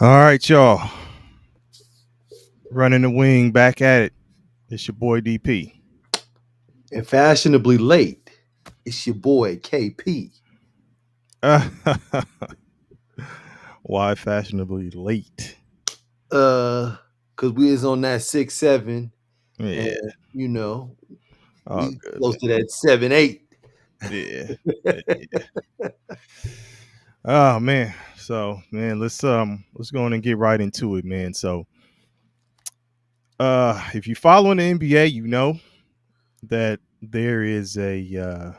All right, y'all. Running the wing back at it. It's your boy DP. And fashionably late, it's your boy KP. Why fashionably late? Cause we is on that 6-7, and Yeah. you know, Oh, we good, close to that 7-8. man. Yeah. Yeah. Oh man. So man, let's go on and get right into it, man. So if you follow the NBA, you know that there is a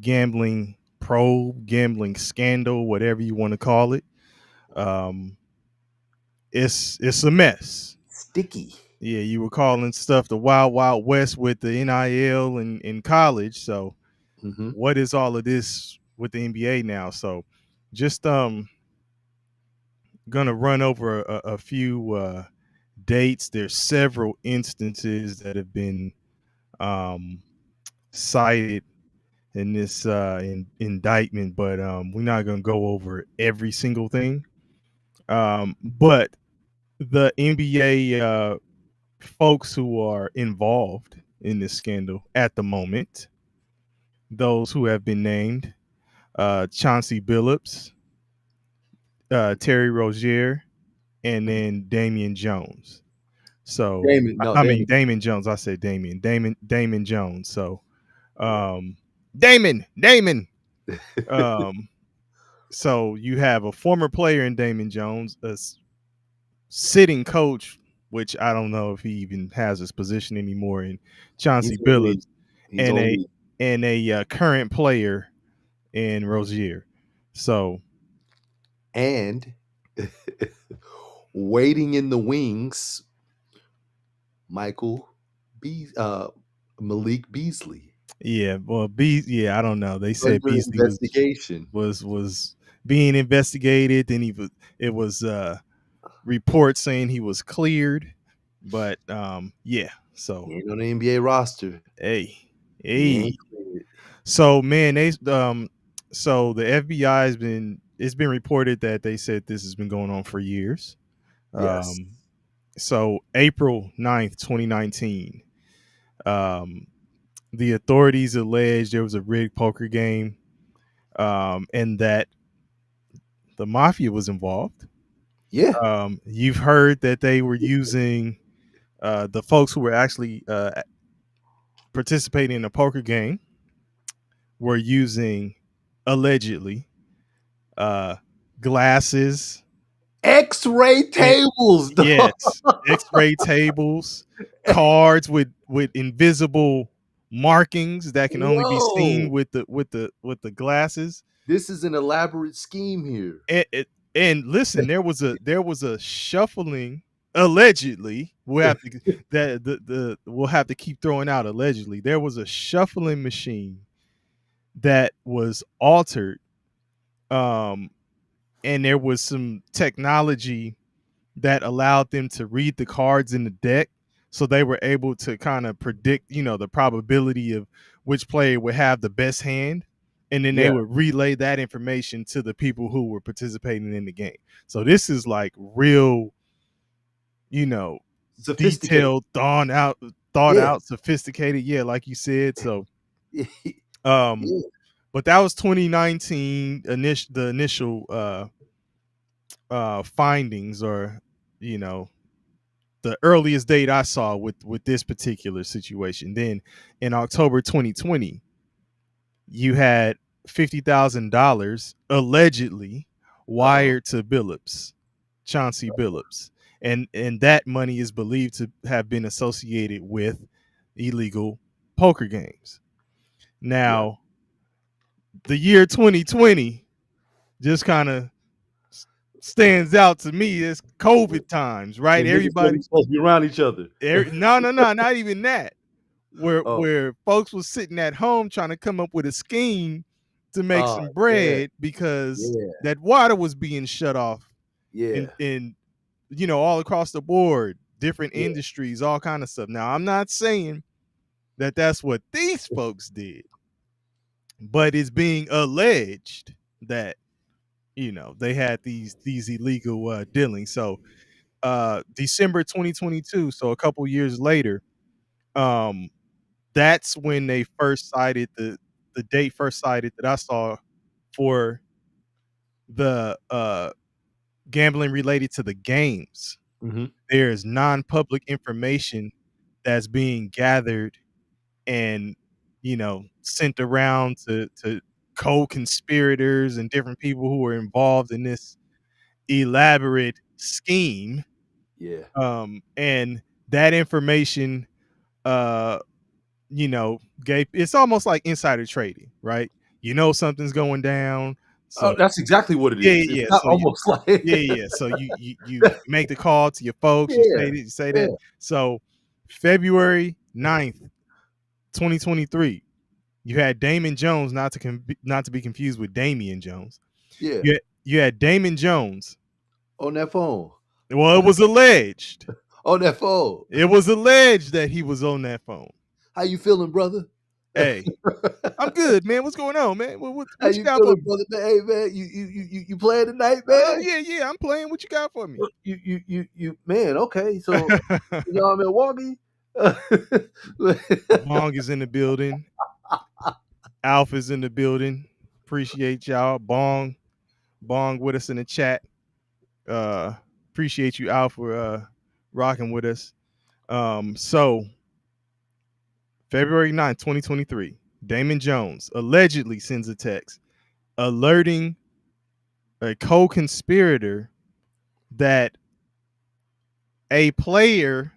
gambling probe, gambling scandal, whatever you want to call it. Um it's a mess. Sticky. Yeah, you were calling stuff the wild wild west with the NIL and in college. So Hmm. what is all of this with the NBA now? So just gonna run over a few dates. There's several instances that have been um cited in this indictment, but we're not gonna go over every single thing. But the NBA folks who are involved in this scandal at the moment, those who have been named: Chauncey Billups, Terry Rozier, and then Damian Jones. So Damon, no, I mean Damon. Damon Jones. I say Damon Jones. So Yeah. um, Damon. Um, so you have a former player in Damon Jones, sitting coach, which I don't know if he even has his position anymore, in Chauncey He's on leave. Billups, He's and on a leave. current player in Rozier. So And waiting in the wings, Michael Be Malik Beasley yeah, well, I don't know. They said under Beasley investigation. was being investigated. Then it was reports saying he was cleared, but yeah. So He ain't on the NBA roster. hey, He hey. ain't cleared. So man, so the FBI has been it's been reported that they said this has been going on for years. Yes. Um, so April 9th, 2019, um, the authorities alleged there was a rigged poker game, and that the mafia was involved. Yeah. You've heard that they were using the folks who were actually participating in the poker game were using, allegedly, uh, glasses. X-ray And tables, dog. yes, X-ray tables, cards with invisible markings that can only be seen Whoa. with the glasses. This is an elaborate scheme here. And listen, there was a shuffling, allegedly. We'll have to that the we'll have to keep throwing out allegedly. There was a shuffling machine that was altered, um, and there was some technology that allowed them to read the cards in the deck, so they were able to kind of predict, the probability of which player would have the best hand, and then they Yeah. would relay that information to the people who were participating in the game. So this is like real, you know Sophisticated. detailed, thought Yeah. out, sophisticated, yeah, like you said. So Yeah. um but that was 2019, the initial findings, or you know the earliest date I saw with this particular situation. Then in October 2020, you had $50,000 allegedly Uh-oh. wired to Chauncey Billups, and that money is believed to have been associated with illegal poker games. Yeah. Now, the year 2020 just kind of stands out to me as COVID times, right? When niggas wasn't Everybody, supposed to be around each other. no, not even that. where Oh. where folks was sitting at home trying to come up with a scheme to make Oh, some yeah. bread because Yeah. that water was being shut off Yeah. in all across the board, different Yeah. industries, all kind of stuff. Now, I'm not saying that that's what these folks did, but it's being alleged that they had these illegal dealings. So December 2022, so a couple years later, that's when they first cited the date first cited that I saw for the gambling related to the games. Mm-hmm. There's non-public information that's being gathered and sent around to co-conspirators and different people who were involved in this elaborate scheme. Yeah. And that information uh gave, it's almost like insider trading, right? Something's going down. Oh, So that's exactly what it yeah, is. yeah, It's yeah. not So almost like yeah. So you make the call to your folks, yeah, you say yeah, that. So February 9th, 2023, you had Damon Jones, not to be confused with Damian Jones. yeah. You had Damon Jones. On that phone. Well, it was alleged. On that phone. It was alleged that he was on that phone. How you feeling, brother? Hey, I'm good, man. What's going on, man? What How you you got for feeling, me? brother? Man, hey, man, you playing tonight, man? Yeah, I'm playing. What you got for me? Man. Okay, so you in Milwaukee. Bong is in the building. Alpha's in the building. Appreciate y'all. Bong with us in the chat. Appreciate you, Alpha, rocking with us. So February 9th, 2023, Damon Jones allegedly sends a text alerting a co-conspirator that a player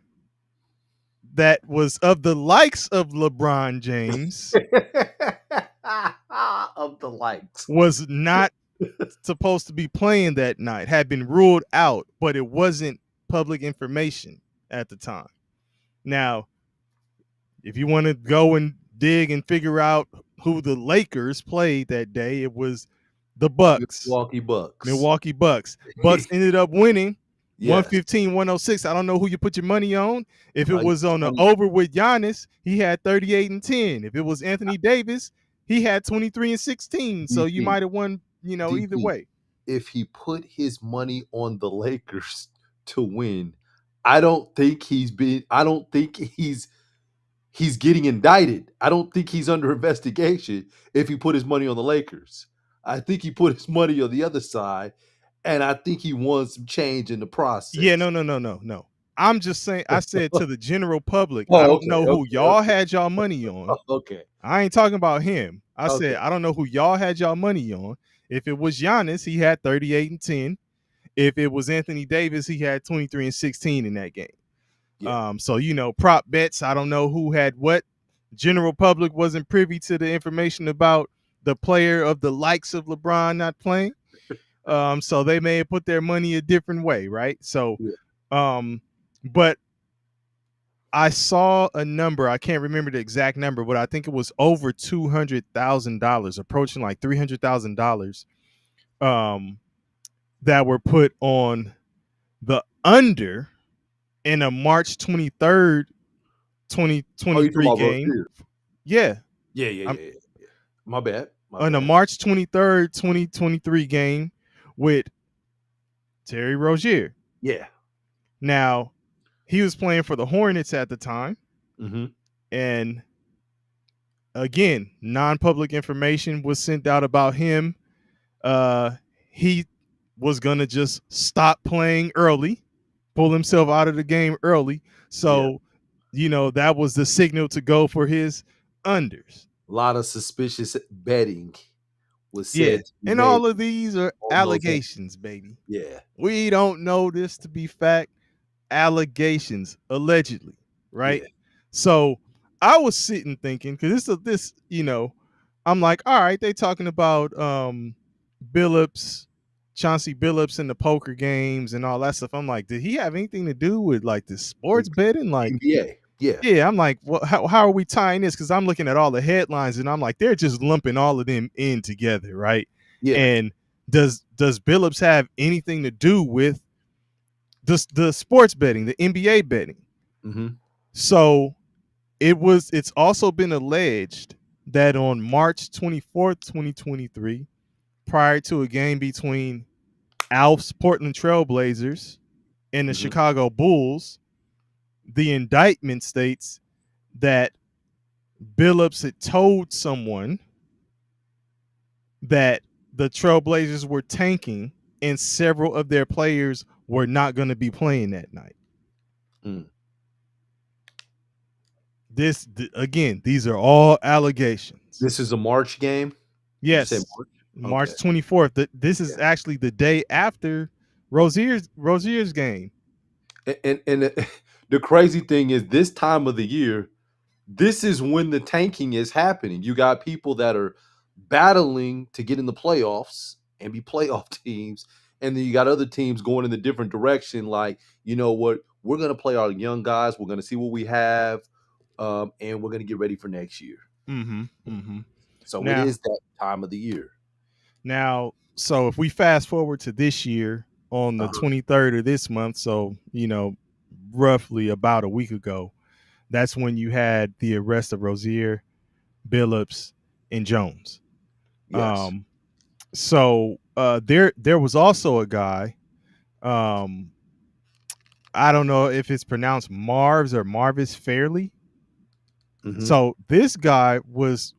that was of the likes of LeBron James of the likes was not supposed to be playing that night, had been ruled out, but it wasn't public information at the time. Now, if you want to go and dig and figure out who the Lakers played that day, it was the Bucks. Milwaukee Bucks. Bucks ended up winning 115-106. I don't know who you put your money on. If it was on the over with Giannis, he had 38-10. If it was Anthony Davis, he had 23-16. So you might have won, either way. If he put his money on the Lakers to win, I don't think he's getting indicted. I don't think he's under investigation if he put his money on the Lakers. I think he put his money on the other side, and I think he won some change in the process. Yeah, no. I'm just saying, I said to the general public, I don't know who y'all had y'all money on. Okay. I ain't talking about him. I said, I don't know who y'all had y'all money on. If it was Giannis, he had 38-10. If it was Anthony Davis, he had 23-16 in that game. Yeah. So, prop bets, I don't know who had what. General public wasn't privy to the information about the player of the likes of LeBron not playing. So they may have put their money a different way, right? So, but I saw a number, I can't remember the exact number, but I think it was over $200,000, approaching like $300,000, that were put on the under in a March 23rd, 2023 game. Yeah. My bad. On a March 23rd, 2023 game with Terry Rozier. Yeah. Now, he was playing for the Hornets at the time. Mm-hmm. And again, non-public information was sent out about him. He was going to just stop playing early, pull himself out of the game early. So, that was the signal to go for his unders. A lot of suspicious betting was said. Yeah. And all of these are allegations, baby. Yeah. We don't know this to be fact. Allegations, allegedly, right? Yeah. So I was sitting thinking, because this, I'm like, all right, they talking about Billups, Chauncey Billups in the poker games and all that stuff. I'm like, did he have anything to do with like the sports betting? Like NBA. Yeah, I'm like, well, how are we tying this? Because I'm looking at all the headlines and I'm like, they're just lumping all of them in together, right? Yeah. And does Billups have anything to do with the sports betting, the NBA betting? Mm-hmm. So it's also been alleged that on March 24th, 2023, prior to a game between Alf's Portland Trailblazers and the Chicago Bulls, the indictment states that Billups had told someone that the Trailblazers were tanking and several of their players were not going to be playing that night. This, again, these are all allegations. This is a March game? Yes. March 24th. This is actually the day after Rozier's game. And the crazy thing is, this time of the year, this is when the tanking is happening. You got people that are battling to get in the playoffs and be playoff teams, and then you got other teams going in a different direction. Like, you know what? We're going to play our young guys. We're going to see what we have, and we're going to get ready for next year. So now, it is that time of the year. Now, so if we fast forward to this year on the 23rd of this month, so, you know, roughly about a week ago, that's when you had the arrest of Rozier, Billups, and Jones. Yes. So there was also a guy, I don't know if it's pronounced Marvs or Marvis Fairley. So this guy was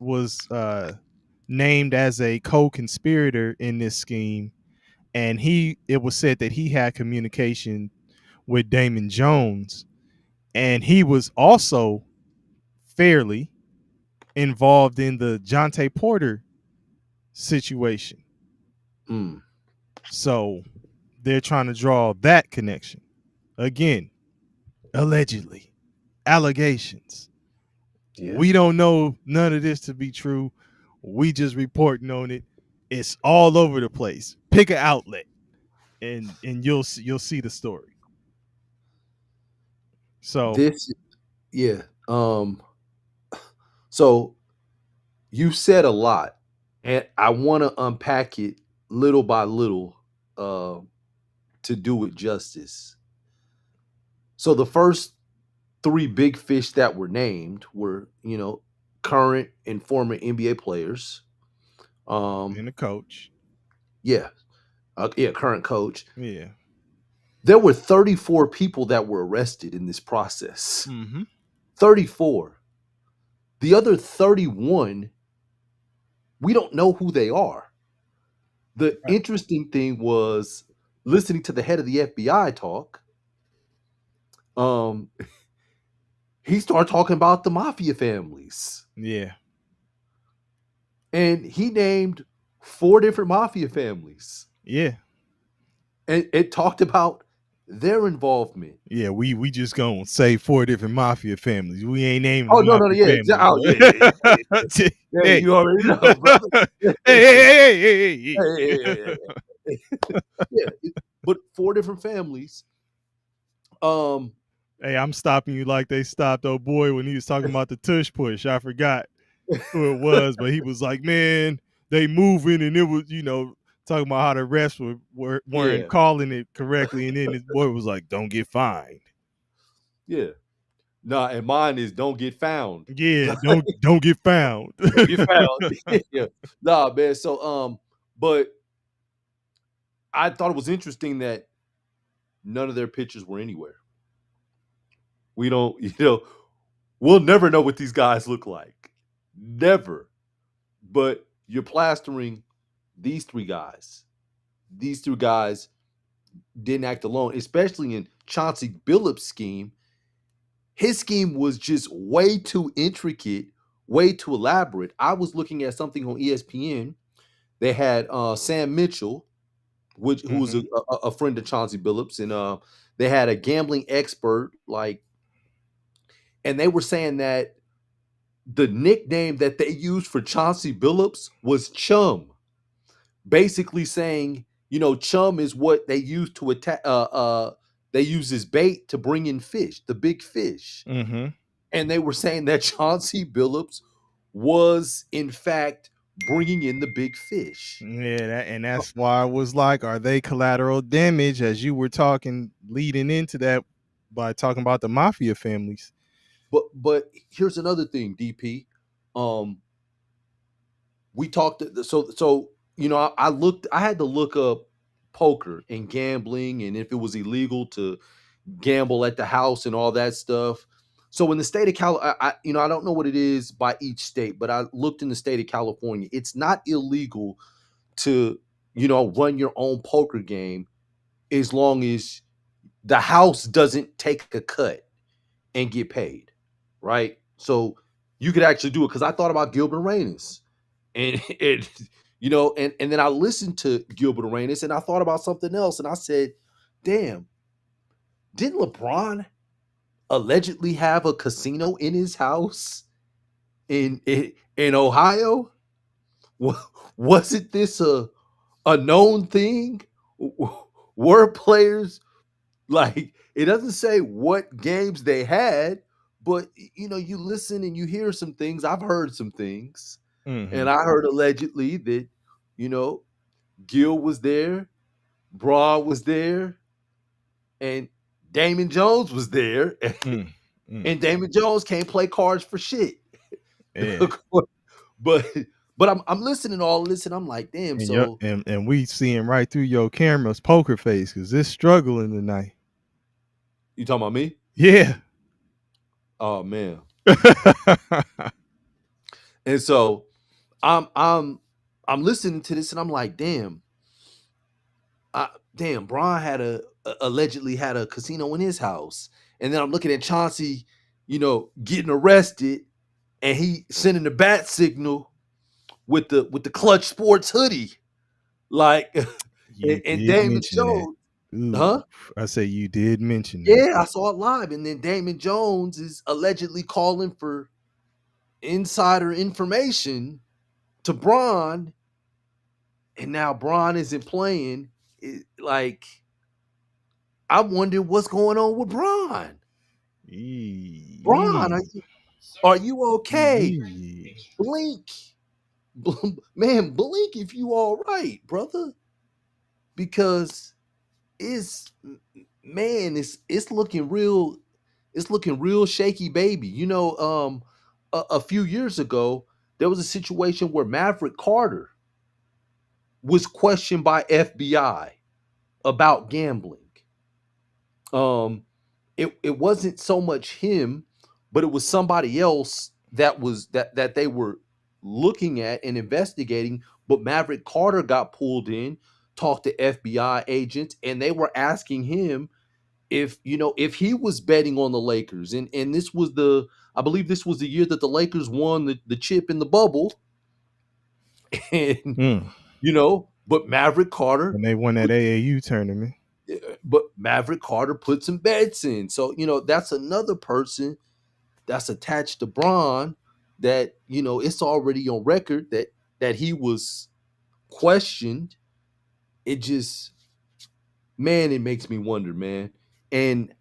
named as a co-conspirator in this scheme, and it was said that he had communication with Damon Jones, and he was also fairly involved in the Jontay Porter situation. So they're trying to draw that connection. Again, allegedly, allegations. Yeah. We don't know none of this to be true. We just reporting on it. It's all over the place. Pick an outlet, and you'll see the story. So this, yeah. So you said a lot, and I want to unpack it little by little to do it justice. So the first three big fish that were named were, you know, current and former NBA players. And a coach. Yeah. Current coach. Yeah. There were 34 people that were arrested in this process. 34. The other 31, we don't know who they are. The interesting thing was listening to the head of the FBI talk. He started talking about the mafia families. Yeah. And he named 4 different mafia families. Yeah. And it talked about their involvement. Yeah, we just gonna say 4 different mafia families. We ain't naming. Yeah, you already know, brother. Hey. Yeah, but 4 different families. Hey, I'm stopping you like they stopped old boy when he was talking about the tush push. I forgot who it was, but he was like, man, they moving, and it was, you know, talking about how the refs weren't calling it correctly, and then his boy was like, don't get fined. Yeah. Nah, and mine is don't get found. Yeah, don't get found. Don't get found. Yeah. Nah, man. So but I thought it was interesting that none of their pictures were anywhere. We don't, you know, we'll never know what these guys look like. Never. But you're plastering these 3 guys. These 2 guys didn't act alone, especially in Chauncey Billups' scheme. His scheme was just way too intricate, way too elaborate. I was looking at something on ESPN. They had Sam Mitchell, who was a friend of Chauncey Billups, and they had a gambling expert, and they were saying that the nickname that they used for Chauncey Billups was Chum. Basically saying, you know, Chum is what they use to attack. They use as bait to bring in fish, the big fish. And they were saying that Chauncey Billups was, in fact, bringing in the big fish. Yeah, and that's why I was like, are they collateral damage, as you were talking, leading into that by talking about the mafia families. But here's another thing, DP. We talked, so I had to look up poker and gambling and if it was illegal to gamble at the house and all that stuff. So in the state of I don't know what it is by each state, but I looked in the state of California. It's not illegal to, run your own poker game as long as the house doesn't take a cut and get paid, right? So you could actually do it because I thought about Gilbert Arenas, and and then I listened to Gilbert Arenas, and I thought about something else, and I said, "Damn, didn't LeBron allegedly have a casino in his house in Ohio? Wasn't this a known thing? Were players like it doesn't say what games they had, but you listen and you hear some things. I've heard some things, Mm-hmm. and I heard allegedly that you know Gil was there, Braun was there, and Damon Jones was there, Mm, mm. and Damon Jones can't play cards for shit. Yeah. but but I'm listening to all this, and I'm like, damn. And you So and we seeing right through your camera's poker face because it's struggling tonight. you talking about me? Yeah. Oh man. And so I'm listening to this, and I'm like, damn, Braun allegedly had a casino in his house, and then I'm looking at Chauncey, getting arrested, and he sending the bat signal with the Clutch Sports hoodie, like, You and did Damon mention that. Jones, Ooh, huh? I say you did mention that. Yeah, I saw it live, and then Damon Jones is allegedly calling for insider information to Braun, and now Braun isn't playing. Like, I wonder what's going on with Braun. Braun, Yee. are you okay? Yee. Blink, man, blink if you all right, brother. Because it's man, it's looking real. It's looking real shaky, baby. A few years ago, there was a situation where Maverick Carter was questioned by FBI about gambling. Um, it wasn't so much him, but it was somebody else that they were looking at and investigating. But Maverick Carter got pulled in, talked to FBI agents, and they were asking him if he was betting on the Lakers. And this was I believe this was the year that the Lakers won the chip in the bubble. And Mm. but Maverick Carter And they won that AAU tournament. but Maverick Carter put some bets in. So, that's another person that's attached to Braun that, it's already on record that he was questioned. It just, man, it makes me wonder, man. And,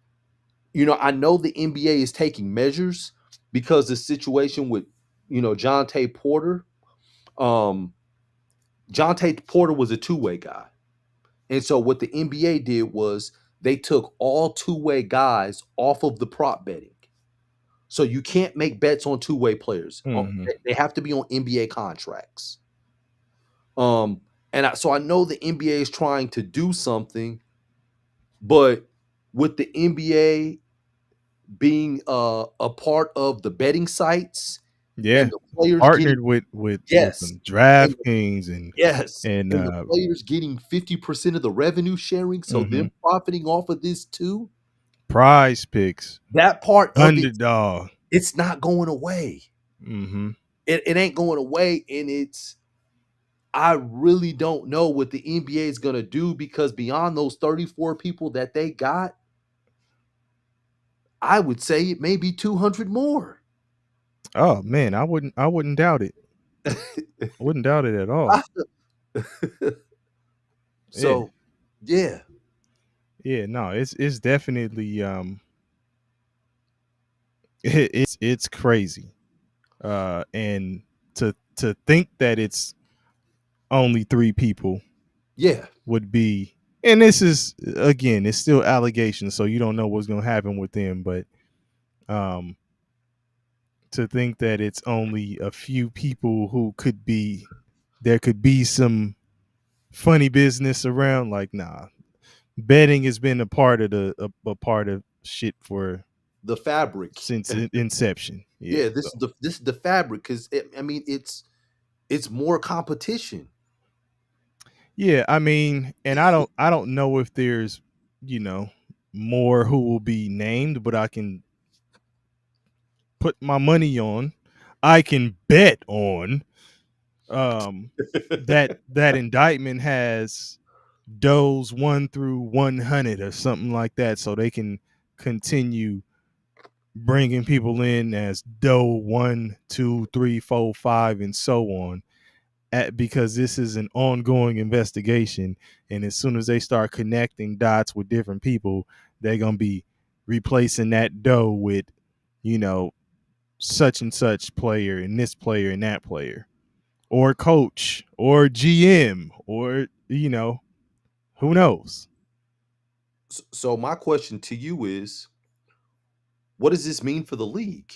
I know the NBA is taking measures because the situation with, Jonte Porter. Jonte Porter was a two-way guy. And so what the NBA did was they took all two-way guys off of the prop betting. So you can't make bets on two-way players. Mm-hmm. They have to be on NBA contracts. So I know the NBA is trying to do something, but with the NBA being a part of the betting sites Yeah. and the players getting Partnered with yes, some and DraftKings yes, and and the players getting 50% of the revenue sharing, so mm-hmm. them profiting off of this too. Prize Picks, That part of it, Underdog. it's not going away. Mm-hmm. It ain't going away, and I really don't know what the NBA is going to do because beyond those 34 people that they got, I would say it may be 200 more. Oh man, I wouldn't doubt it. I wouldn't doubt it at all. So, yeah. Yeah, no, it's definitely it's crazy. And to think that it's only 3 people Yeah. would be, and this is again, it's still allegations, so you don't know what's going to happen with them, but to think that it's only a few people who there could be some funny business around. Like, nah, betting has been a part of a part of shit for The fabric. since inception. Yeah. Yeah, So this is the fabric because I mean it's more competition. yeah, I mean, and I don't know if there's, you know, more who will be named, but I can put my money on. I can bet on that indictment has does 1 through 100 or something like that, so they can continue bringing people in as doe 1, 2, 3, 4, 5, and so on. Because this is an ongoing investigation, and as soon as they start connecting dots with different people, they're gonna be replacing that doe with, you know, such and such player and this player and that player, or coach or GM, or, you know, who knows. So my question to you is, what does this mean for the league?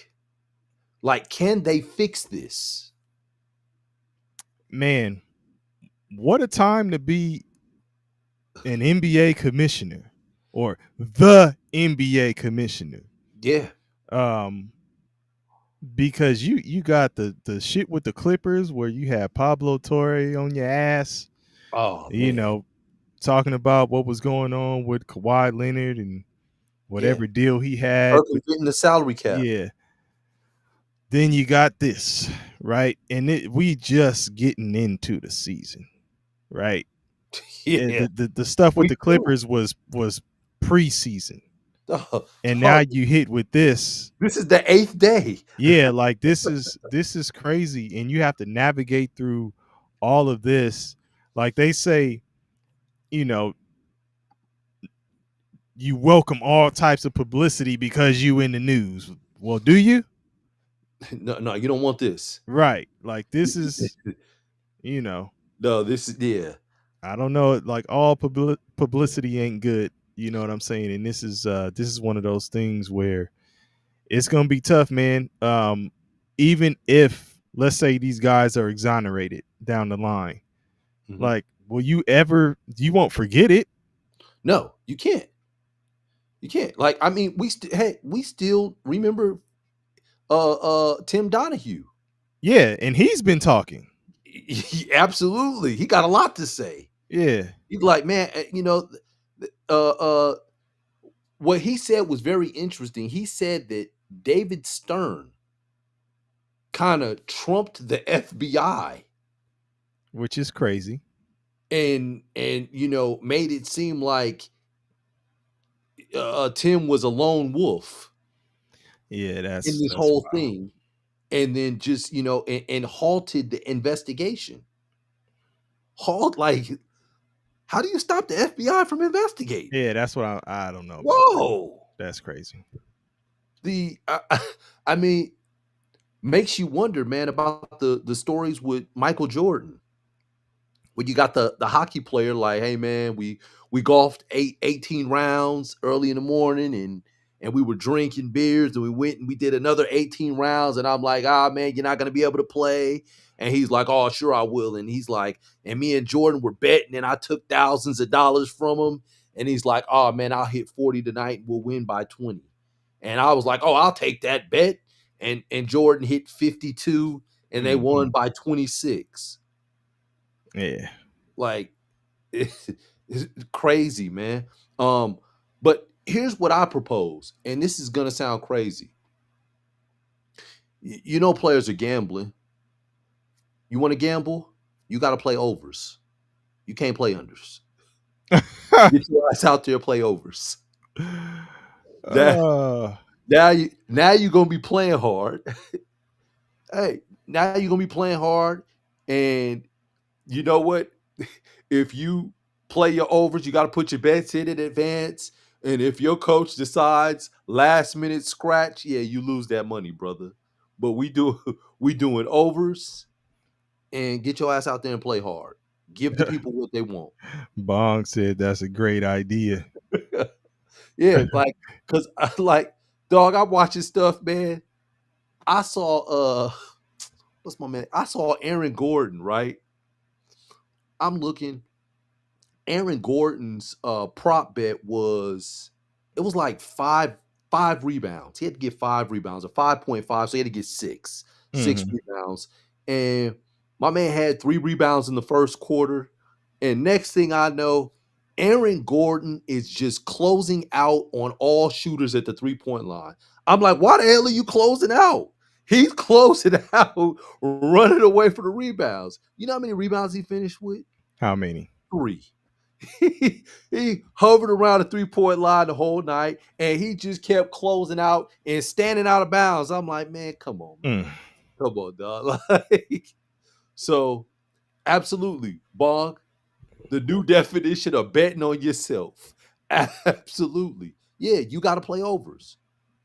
Like, can they fix this? Man, what a time to be an NBA commissioner, or the NBA commissioner. Yeah. Um, because you got the shit with the Clippers where you had Pablo Torre on your ass, Oh you man. know, talking about what was going on with Kawhi Leonard and Yeah. whatever deal he had with, Circumventing the salary cap. yeah. Then you got this, right? And we just getting into the season, right? Yeah. The stuff with We the do. Clippers was preseason, Dog, and now dog, you hit with this. this is the 8th day. Yeah, like this is crazy, and you have to navigate through all of this. Like they say, you know, you welcome all types of publicity because you in the news. Well, do you? No, no, you don't want this. Right. Like this is, you know, No, this is yeah. I don't know. Like all publicity ain't good. You know what I'm saying? And this is one of those things where it's gonna be tough, man. Even if, let's say, these guys are exonerated down the line, Mhm. like, will you ever? You won't forget it. No, you can't. You can't. Like, I mean, we still remember Tim Donahue. Yeah, and he's been talking. Absolutely. He got a lot to say. Yeah, He's like, man, you know, uh uh what he said was very interesting. He said that David Stern kind of trumped the FBI which is crazy. and you know made it seem like Tim was a lone wolf Yeah, in this that's whole wild. thing, and then just you know and halted the investigation. Like, how do you stop the FBI from investigating? Yeah, that's what I don't know about that. Whoa, That's crazy. the I mean, makes you wonder, man, about the stories with Michael Jordan. When you got the hockey player like, hey man, we golfed 18 rounds early in the morning and we were drinking beers and we went and we did another 18 rounds and I'm like, ah man, you're not gonna be able to play. And he's like, oh sure I will. And he's like, and me and Jordan were betting and I took thousands of dollars from him. And he's like, oh man, I'll hit 40 tonight and we'll win by 20. And I was like, oh, I'll take that bet. And Jordan hit 52 and they Mhm. won by 26. Yeah. Like it's crazy, man. But here's what I propose, and this is gonna sound crazy. You know, players are gambling. You want to gamble? You got to play overs. You can't play unders. Get your ass out there, play overs. That uh, now you're gonna be playing hard. Hey, now you're gonna be playing hard, and you know what? If you play your overs, you got to put your bets in advance. And if your coach decides last minute scratch, yeah, you lose that money, brother. But we doing overs and get your ass out there and play hard. Give the people what they want. Bong said that's a great idea. Yeah, like because I like dog. I'm watching stuff, man. I saw what's my man? I saw Aaron Gordon, right? I'm looking. Aaron Gordon's prop bet was like five rebounds. He had to get 5 rebounds, or 5.5, so he had to get six Mhm. rebounds. And my man had 3 rebounds in the first quarter. And next thing I know, Aaron Gordon is just closing out on all shooters at the 3-point line. I'm like, why the hell are you closing out? He's closing out, running away for the rebounds. You know how many rebounds he finished with? How many? 3. He hovered around the 3-point line the whole night, and he just kept closing out and standing out of bounds. I'm like, man, come on, man. Mm. Come on, dog. Like, so absolutely, Bong, the new definition of betting on yourself. Absolutely. Yeah, you got to play overs.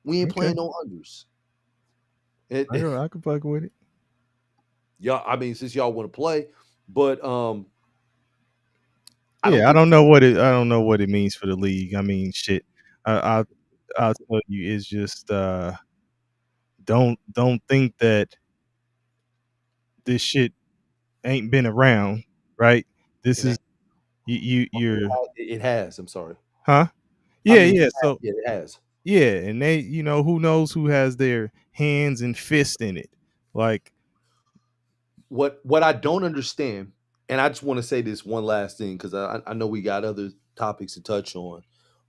We ain't Okay. playing no unders. I can fuck with it. Y'all, I mean, since y'all want to play, but I don't Yeah, I think don't know what it means for the league. I mean, shit. I I'll tell you, it's just don't think that this shit ain't been around, right? This it is ain't. you're It has. I'm sorry. huh? I Yeah, mean, yeah. So yeah, it has. yeah, and they, who knows who has their hands and fist in it. Like, What I don't understand, and I just want to say this one last thing because I know we got other topics to touch on.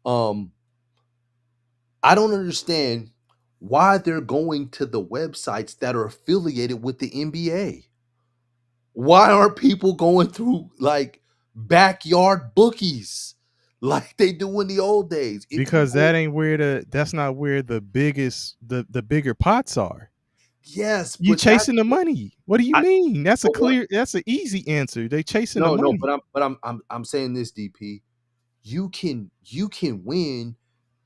Um, I don't understand why they're going to the websites that are affiliated with the NBA. Why aren't people going through like backyard bookies like they do in the old days? If you because go, that's not where the biggest the bigger pots are. yes, You but that's chasing the money. What do you I, mean? but what? That's an easy answer. They chasing the No, money. I'm saying this, DP. You can win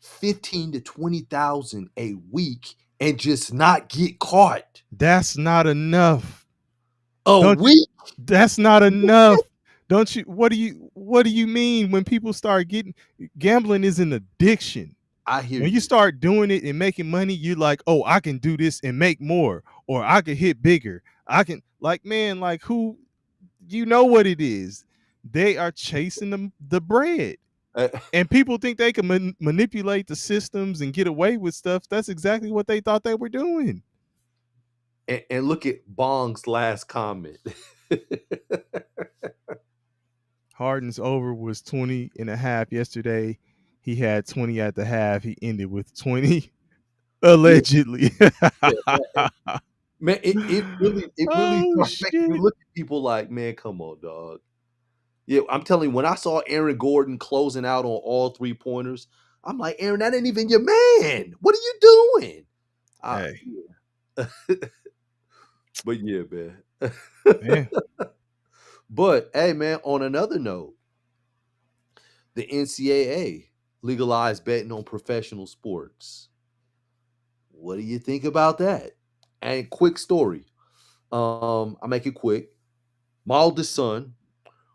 15 to 20,000 a week and just not get caught. That's not enough. A Don't you week? That's not enough. Don't you what do you mean when people start getting gambling is an addiction? I hear When you you. start doing it and making money, you're like, "Oh, I can do this and make more, or I can hit bigger. I can like man, like who you know what it is. They are chasing the bread. Uh, And people think they can manipulate the systems and get away with stuff. That's exactly what they thought they were doing. and look at Bong's last comment. Harden's over was 20 and a half yesterday. He had 20 at the half. He ended with 20 Yeah, allegedly. yeah, man, it really Oh starts making you shit. look at people like, man, come on, dog. Yeah, I'm telling you, when I saw Aaron Gordon closing out on all 3-pointers, I'm like, Aaron, that ain't even your man. What are you doing? Hey, Yeah. But yeah, man. man. But hey, man, on another note, the NCAA legalized betting on professional sports. What do you think about that? And quick story. I'll make it quick. My oldest son,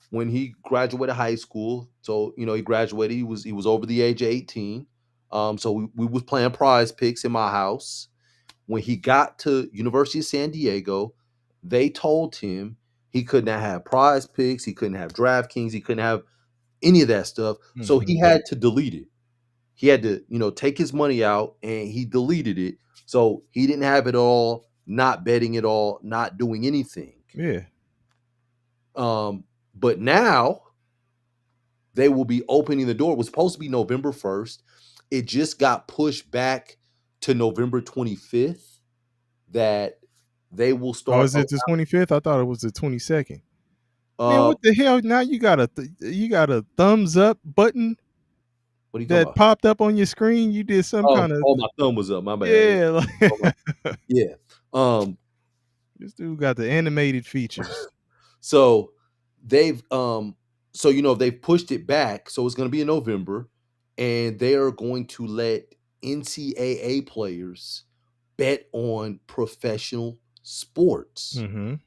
when he graduated high school, so he graduated, he was over the age of 18. So we was playing prize picks in my house. When he got to University of San Diego, they told him he could not have prize picks, he couldn't have DraftKings, he couldn't have any of that stuff. So Mhm. he had to delete it. He had to, take his money out and he deleted it. So he didn't have it all, not betting it all, not doing anything. Yeah. But now they will be opening the door. It was supposed to be November 1st. It just got pushed back to November 25th that they will Oh, start. is it the 25th? I thought it was the 22nd. Man, Uh, what the hell? Now you got a thumbs up button what are you talking that about? popped up on your screen. You did some Oh, kind of oh, my thumb was up. My bad. yeah, Oh, my- like yeah. Um, this dude got the animated features. so they've they've pushed it back. So it's gonna be in November, and they are going to let NCAA players bet on professional sports. Mhm.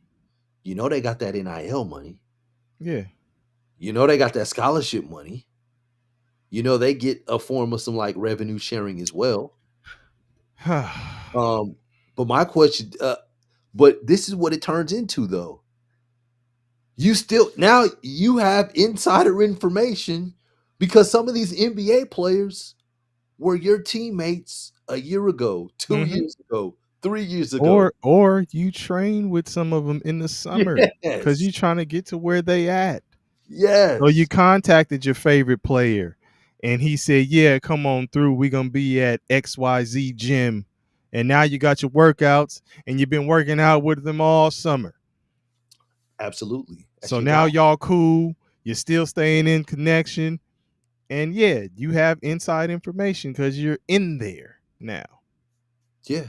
They got that NIL money. Yeah. They got that scholarship money. They get a form of some like revenue sharing as well. But my question, but this is what it turns into though. now you have insider information because some of these NBA players were your teammates a year ago, 2 Mhm. years ago, 3 years ago. Or you train with some of them in the summer because Yes. you trying to get to where they at. So you Yes. contacted your favorite player and he said, yeah, come on through. We're going to be at XYZ gym. And now you got your workouts and you've been working out with them all summer. Absolutely. That's So your now guy. y'all cool. You're still staying in connection. And yeah, you have inside information because you're in there now. Yeah.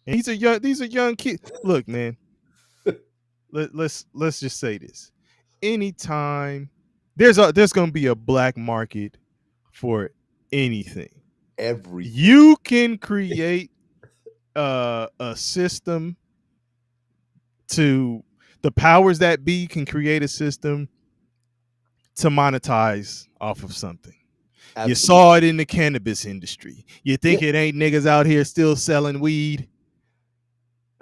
And these are young kids. Look, man, let's just say this. Anytime there's gonna be a black market for anything. Everything. You can create a system to the powers that be can create a system to monetize off of something. You Absolutely. saw it in the cannabis industry. You think Yeah. it ain't niggas out here still selling weed?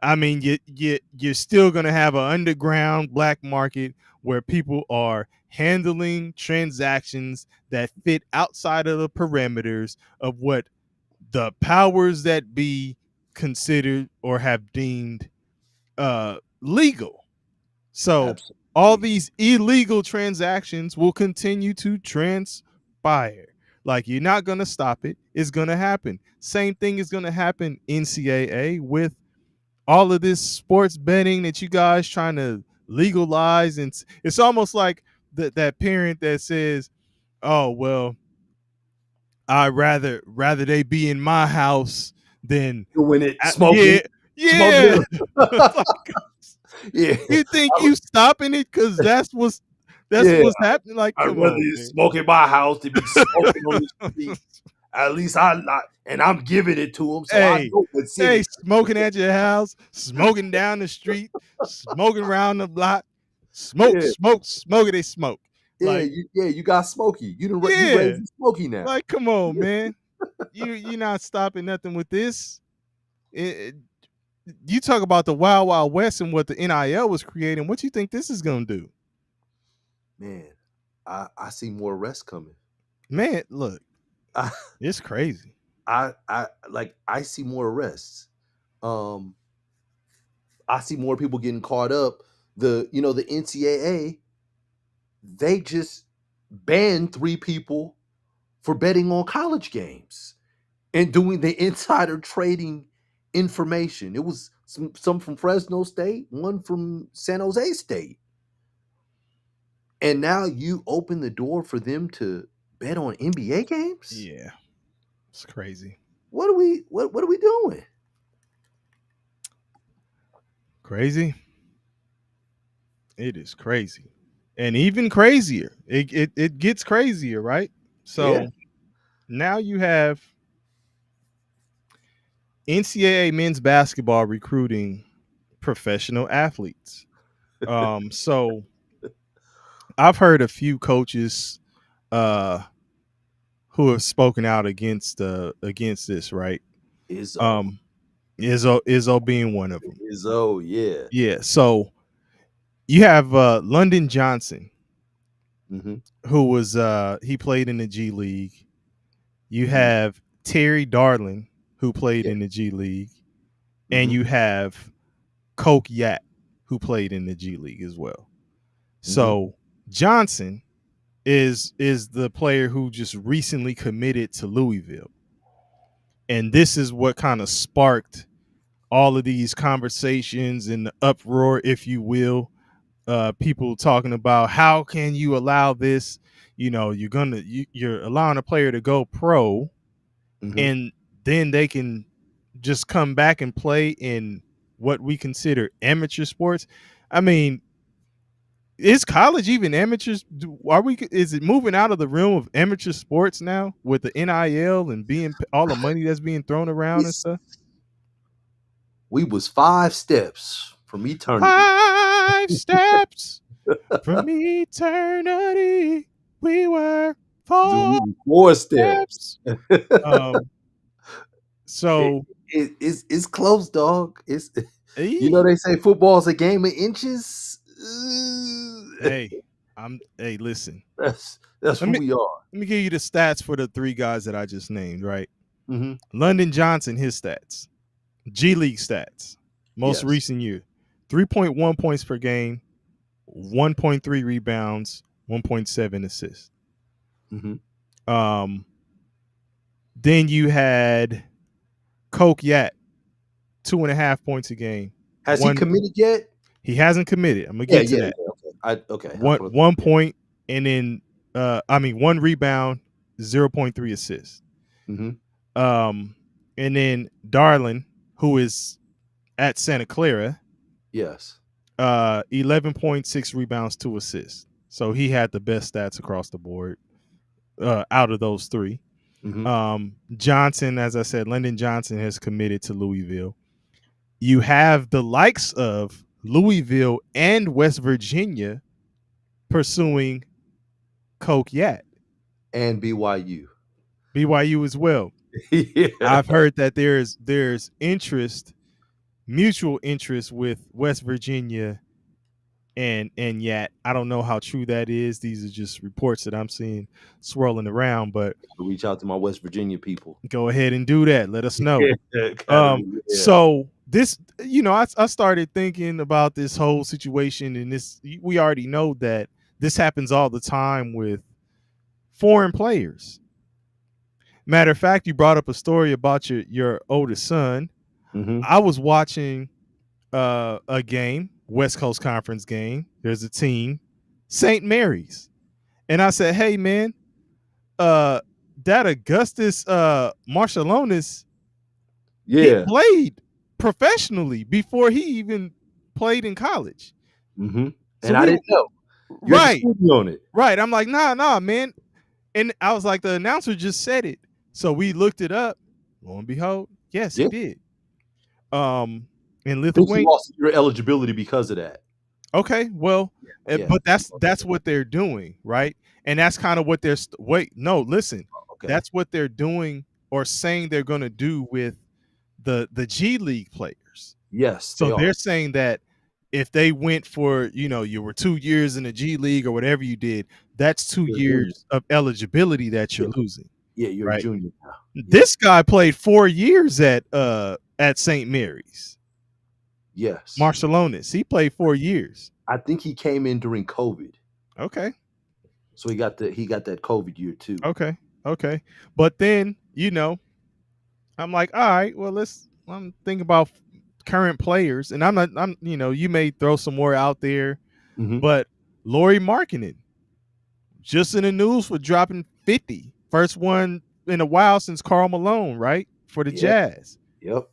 I mean, you're still gonna have an underground black market where people are handling transactions that fit outside of the parameters of what the powers that be considered or have deemed legal. So all Absolutely. these illegal transactions will continue to transpire. Like you're not gonna stop it. It's gonna happen. Same thing is gonna happen NCAA with all of this sports betting that you guys trying to legalize, and it's almost like that parent that says, "Oh well, I rather they be in my house than Doing it, yeah, smoking, smoking yeah." It's it. like, Yeah. you think you stopping it because that's Yeah. what's happening? Like, I'd come rather on, you man. smoke in my house than be smoking on the street. At least and I'm giving it to him, so I Hey, know what's in hey, it. smoking at your house, smoking down the street, smoking around the block, smoke, Yeah. smoke, smoke it, they smoke. Yeah, Like, you got Smokey. You yeah, raising Smokey now. like, come on, man. You're not stopping nothing with this. You talk about the Wild Wild West and what the NIL was creating. What you think this is gonna do? Man, I see more arrests coming. Man, look, I it's crazy. I see more arrests. Um, I see more people getting caught up. The NCAA, they just banned 3 people for betting on college games and doing the insider trading information. It was some from Fresno State, one from San Jose State. And now you open the door for them to bet on NBA games? Yeah, it's crazy. What are we doing? Crazy. It is crazy. And even crazier. It gets crazier, right? Yeah. So now you have NCAA men's basketball recruiting professional athletes. So I've heard a few coaches uh who have spoken out against this, right? Izzo. Um Izzo being one of them. Izzo, yeah. Yeah. So you have London Johnson, Mhm. who was he played in the G League. You Mhm. have Terry Darling, who played Yeah. in the G League, and Mhm. you have Coke Yat, who played in the G League as well. Mhm. So Johnson is the player who just recently committed to Louisville. And this is what kind of sparked all of these conversations and the uproar, if you will. People talking about how can you allow this? You know, you're allowing a player to go pro, Mhm. and then they can just come back and play in what we consider amateur sports. I mean, is college even amateurs? Are we? Is it moving out of the realm of amateur sports now with the NIL and being all the money that's being thrown around and It's stuff? we was 5 steps from eternity. 5 steps from eternity, we were We 4 was 4 steps. steps. Um, so It's close, dog. It's eh, they say football's a game of inches. Hey, listen. That's Let who me we are. let me give you the stats for the three guys that I just named, right? Mm-hmm. London Johnson, his stats. G League stats. Most Yes. recent year. 3.1 points per game, 1.3 rebounds, 1.7 assists. Mm-hmm. Then you had Coke Yat, 2.5 points a game. Has he committed yet? He hasn't committed. I'm gonna Yeah, get to yeah, that. yeah. Okay. One point, and then 1 rebound, 0.3 assists. Mm-hmm. And then Darlin, who is at Santa Clara, Yes. 11.6 rebounds, 2 assists. So he had the best stats across the board out of those three. Mm-hmm. Johnson, as I said, Lyndon Johnson has committed to Louisville. You have the likes of Louisville and West Virginia pursuing Coke Yat. And BYU. BYU as well. Yeah. I've heard that there's interest, mutual interest with West Virginia and Yat. I don't know how true that is. These are just reports that I'm seeing swirling around, but Reach out to my West Virginia people. go ahead and do that. Let us know. Yeah. So this, I started thinking about this whole situation, and this, we already know that this happens all the time with foreign players. Matter of fact, you brought up a story about your oldest son. Mm-hmm. I was watching a game, West Coast Conference game. There's a team, St. Mary's, and I said, "Hey, man, that Augustus Marshallonis, he played professionally before he even played in college." Mm-hmm. So I didn't know. Right, on it. Right. I'm like, nah, man. And I was like, the announcer just said it. So we looked it up. Lo and behold, yes, he did. In Lithuania, you lost your eligibility because of that. Okay, well, but that's what they're doing, right? And that's kind of what they're that's what they're doing or saying they're going to do with the G League players. Yes, so they're saying that if they went for, you were 2 years in the G League or whatever you did, that's 2 years of eligibility that you're losing. Yeah, you're a junior now. This guy played 4 years at St. Mary's. Yes. Marshallonis, he played 4 years. I think he came in during COVID. Okay. So he got that COVID year too. Okay. But then, I'm like, all right, well, I'm thinking about current players, and you may throw some more out there, but Lauri Markkanen, just in the news for dropping 50. First one in a while since Karl Malone, right? For the Jazz. Yep.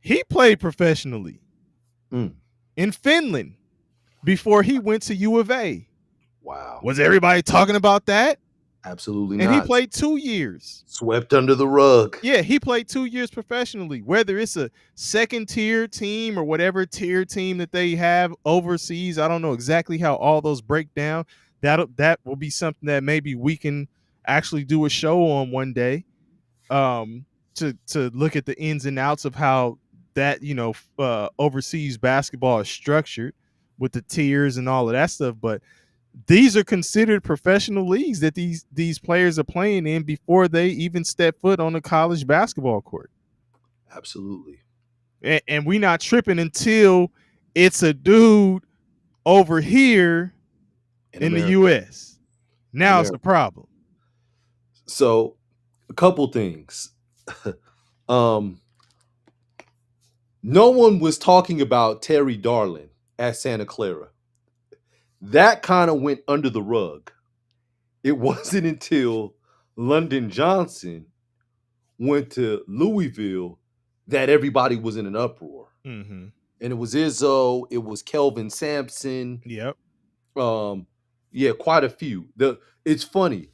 He played professionally in Finland before he went to U of A. Wow. Was everybody talking about that? Absolutely not. And he played 2 years. Swept under the rug. Yeah, he played 2 years professionally. Whether it's a second-tier team or whatever tier team that they have overseas, I don't know exactly how all those break down. That will be something that maybe we can actually do a show on one day, to look at the ins and outs of how that overseas basketball is structured with the tiers and all of that stuff. But these are considered professional leagues that these players are playing in before they even step foot on a college basketball court. Absolutely. And we not tripping until it's a dude over here in the U.S. Now it's the problem. So, a couple things. No one was talking about Terry Darlin at Santa Clara. That kind of went under the rug. It wasn't until London Johnson went to Louisville that everybody was in an uproar. Mm-hmm. And it was Izzo, it was Kelvin Sampson. Yep. Quite a few. It's funny.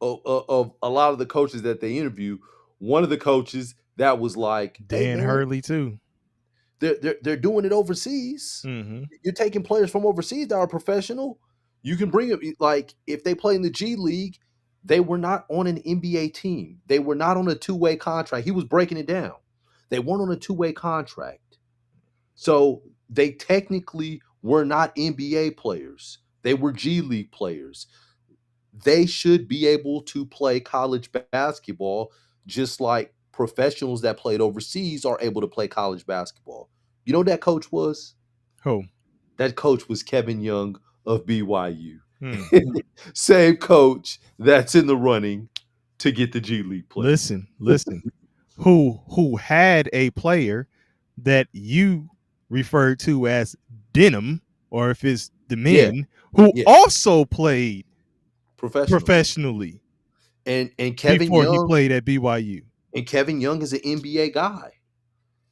Of a lot of the coaches that they interview, one of the coaches that was like Dan Hurley too. They're doing it overseas. Mm-hmm. You're taking players from overseas that are professional. You can bring them, like if they play in the G League, they were not on an NBA team. They were not on a two-way contract. He was breaking it down. They weren't on a two-way contract. So they technically were not NBA players. They were G League players. They should be able to play college basketball just like professionals that played overseas are able to play college basketball. You know who that coach was? Who? That coach was Kevin Young of BYU. Hmm. Same coach that's in the running to get the G League play. Listen. Who had a player that you referred to as Denim, or if it's the men, who Yeah. also played Professional. professionally And Kevin before he Young played at BYU. and Kevin Young is an NBA guy.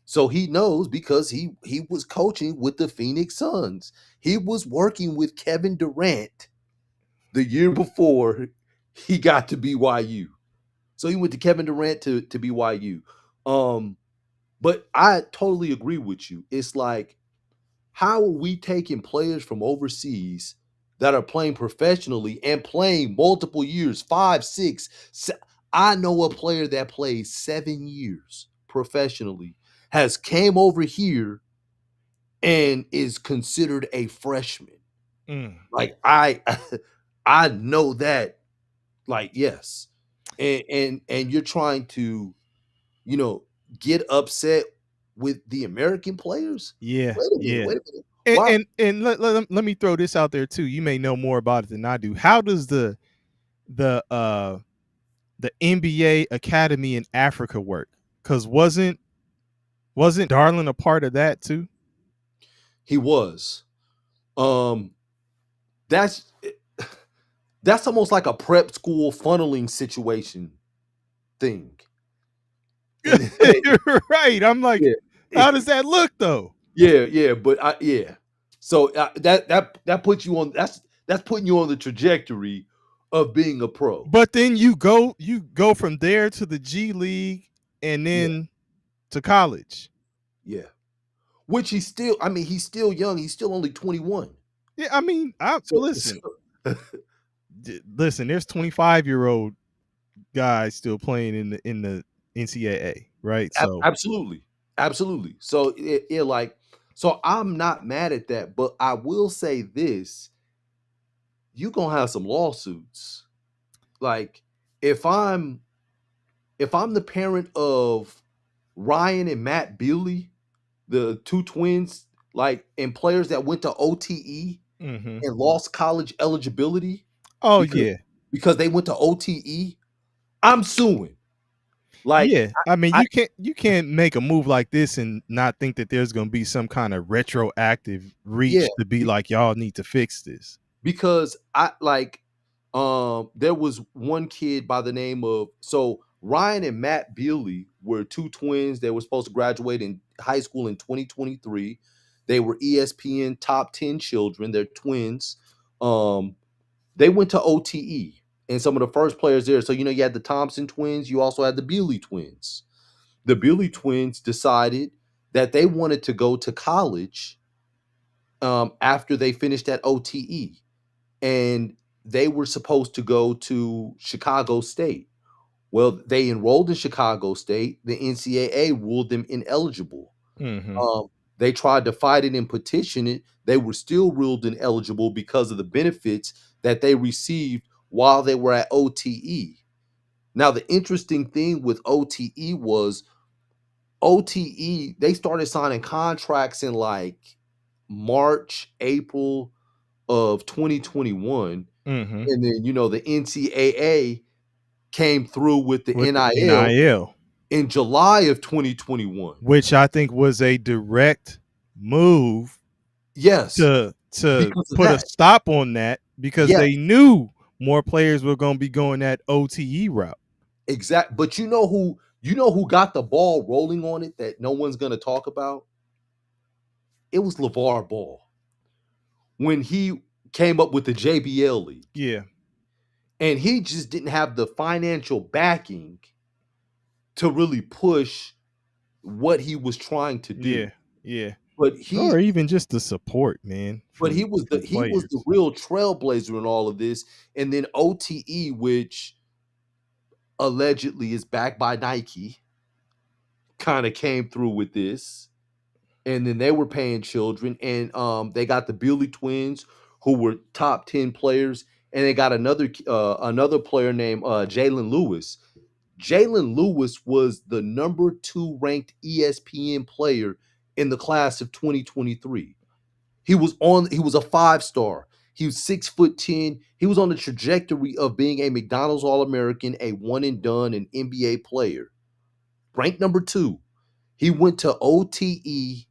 So he knows because he was coaching with the Phoenix Suns. He was working with Kevin Durant the year before he got to BYU. So he went to Kevin Durant to BYU. But I totally agree with you. It's like, how are we taking players from overseas that are playing professionally and playing multiple years, 5, 6? I know a player that played 7 years professionally, has came over here and is considered a freshman. Like I I know that, like, yes. And you're trying to, get upset with the American players? Yeah, Wait a minute, yeah. wait a minute. Why? And let me throw this out there too. You may know more about it than I do. How does the NBA Academy in Africa work? Because wasn't Darlin a part of that too? He was. That's that's almost like a prep school funneling situation thing. You're right. I'm like, Yeah. how does that look though? Yeah, but yeah. So that puts you on that's putting you on the trajectory of being a pro. But then you go from there to the G League and then to college. Yeah. Which he's still young. He's still only 21. Yeah, I mean, listen. So Listen, there's 25-year-old guys still playing in the NCAA, right? So absolutely. Absolutely. So so I'm not mad at that, but I will say this, you going to have some lawsuits. Like, if I'm the parent of Ryan and Matt Bealey, the two twins, like, and players that went to OTE and lost college eligibility oh because yeah. because they went to OTE, I'm suing. Like, Yeah. I mean, you can't make a move like this and not think that there's going to be some kind of retroactive reach to be like, y'all need to fix this. Because there was one kid by the name of, so Ryan and Matt Bealey were two twins. They were supposed to graduate in high school in 2023. They were ESPN top 10 children. They're twins. They went to OTE, and some of the first players there. So, you had the Thompson twins. You also had the Bealey twins. The Bealey twins decided that they wanted to go to college after they finished at OTE. And they were supposed to go to Chicago State. Well, they enrolled in Chicago State. The NCAA ruled them ineligible. They tried to fight it and petition it. They were still ruled ineligible because of the benefits that they received while they were at OTE. Now, the interesting thing with OTE was they started signing contracts in like March, April of 2021. And then, the NCAA came through with the NIL in July of 2021. Which I think was a direct move Yes. to put a stop on that because they knew more players were going to be going that OTE route. Exactly. But you know who got the ball rolling on it that no one's going to talk about? It was LeVar Ball. When he came up with the JBL League. Yeah. And he just didn't have the financial backing to really push what he was trying to do. Yeah. But or even just the support, man. But he was the real trailblazer in all of this. And then OTE, which allegedly is backed by Nike, kind of came through with this. and then they were paying children, and they got the Bealey twins, who were top 10 players, and they got another player named Jalen Lewis. Jalen Lewis was the number 2 ranked ESPN player in the class of 2023. He was a 5-star. He was 6'10". He was on the trajectory of being a McDonald's All-American, a one and done, an NBA player. Ranked number 2. He went to OTE.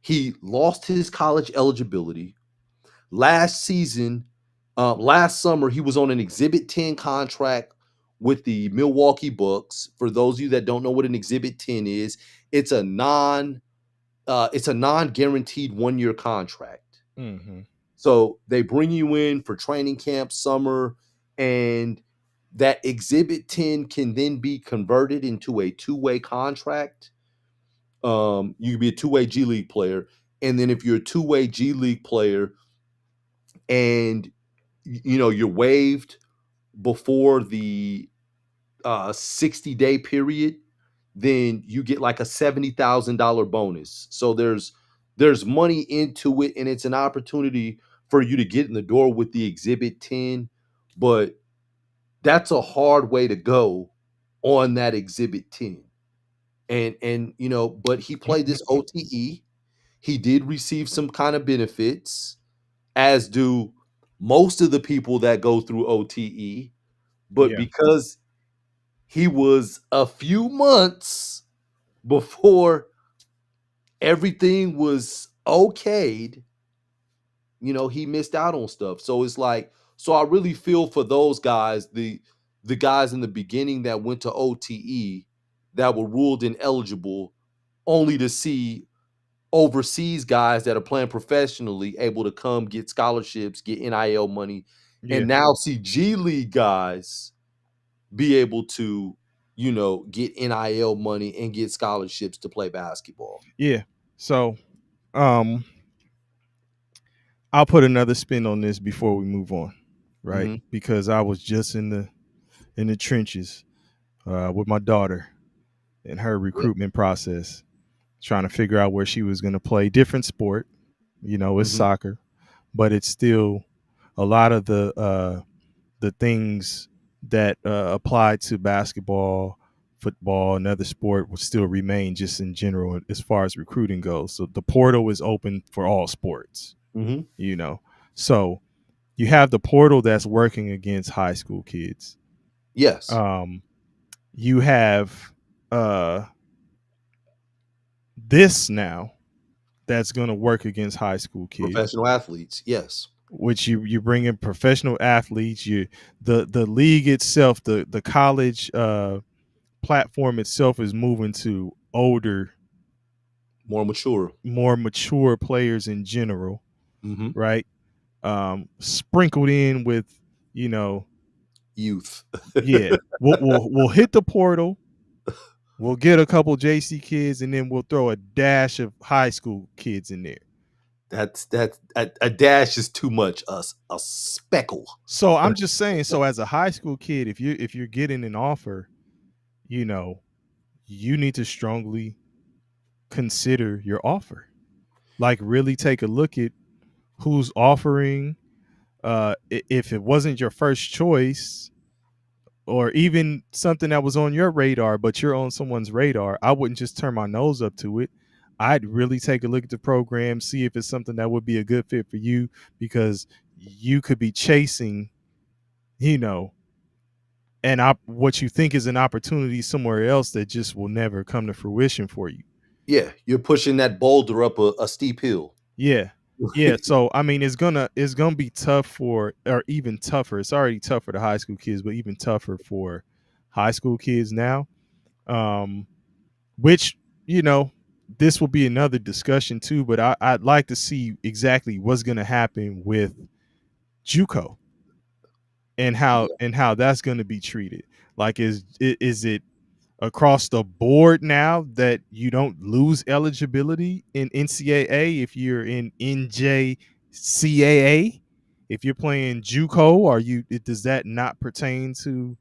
He lost his college eligibility. Last summer, he was on an Exhibit 10 contract with the Milwaukee Bucks. For those of you that don't know what an Exhibit 10 is, it's a non-guaranteed 1-year contract. Mm-hmm. So they bring you in for training camp, summer, and that Exhibit 10 can then be converted into a 2-way contract. You can be a 2-way G League player, and then if you're a 2-way G League player and you're waived before the 60-day period, then you get like a $70,000 bonus. So there's money into it, and it's an opportunity for you to get in the door with the Exhibit 10. But that's a hard way to go on that Exhibit 10. And but he played this OTE. He did receive some kind of benefits, as do most of the people that go through OTE. But Yeah. because he was a few months before everything was okayed, he missed out on stuff. So it's like, so I really feel for those guys, the guys in the beginning that went to OTE that were ruled ineligible, only to see overseas guys that are playing professionally able to come get scholarships, get NIL money, Yeah. and now see G League guys be able to, get NIL money and get scholarships to play basketball. Yeah. So, I'll put another spin on this before we move on, right? Mm-hmm. Because I was just in the trenches with my daughter in her recruitment process, trying to figure out where she was going to play. Different sport, it's Mm-hmm. soccer, but it's still a lot of the things that apply to basketball, football, another sport would still remain just in general as far as recruiting goes. So the portal is open for all sports, Mm-hmm. So you have the portal that's working against high school kids. Yes. You have this now that's going to work against high school kids, Professional athletes. Yes. which you bring in professional athletes. The league itself, the college platform itself is moving to older, more mature players in general, mm-hmm. right? Sprinkled in with youth. Yeah, we'll hit the portal. We'll get a couple JC kids, and then we'll throw a dash of high school kids in there. That's a dash is too much. A speckle. So I'm just saying. So as a high school kid, if you're getting an offer, you need to strongly consider your offer. Like really take a look at who's offering. If it wasn't your first choice, or even something that was on your radar, but you're on someone's radar, I wouldn't just turn my nose up to it. I'd really take a look at the program, see if it's something that would be a good fit for you, because you could be chasing, and what you think is an opportunity somewhere else that just will never come to fruition for you. Yeah, you're pushing that boulder up a steep hill. Yeah. Yeah, so I mean, it's gonna be tough or even tougher. It's already tough for the high school kids, but even tougher for high school kids now. Which this will be another discussion too. But I'd like to see exactly what's gonna happen with JUCO and how that's gonna be treated. Like, is it across the board now that you don't lose eligibility in NCAA if you're in NJCAA? If you're playing JUCO, does that not pertain to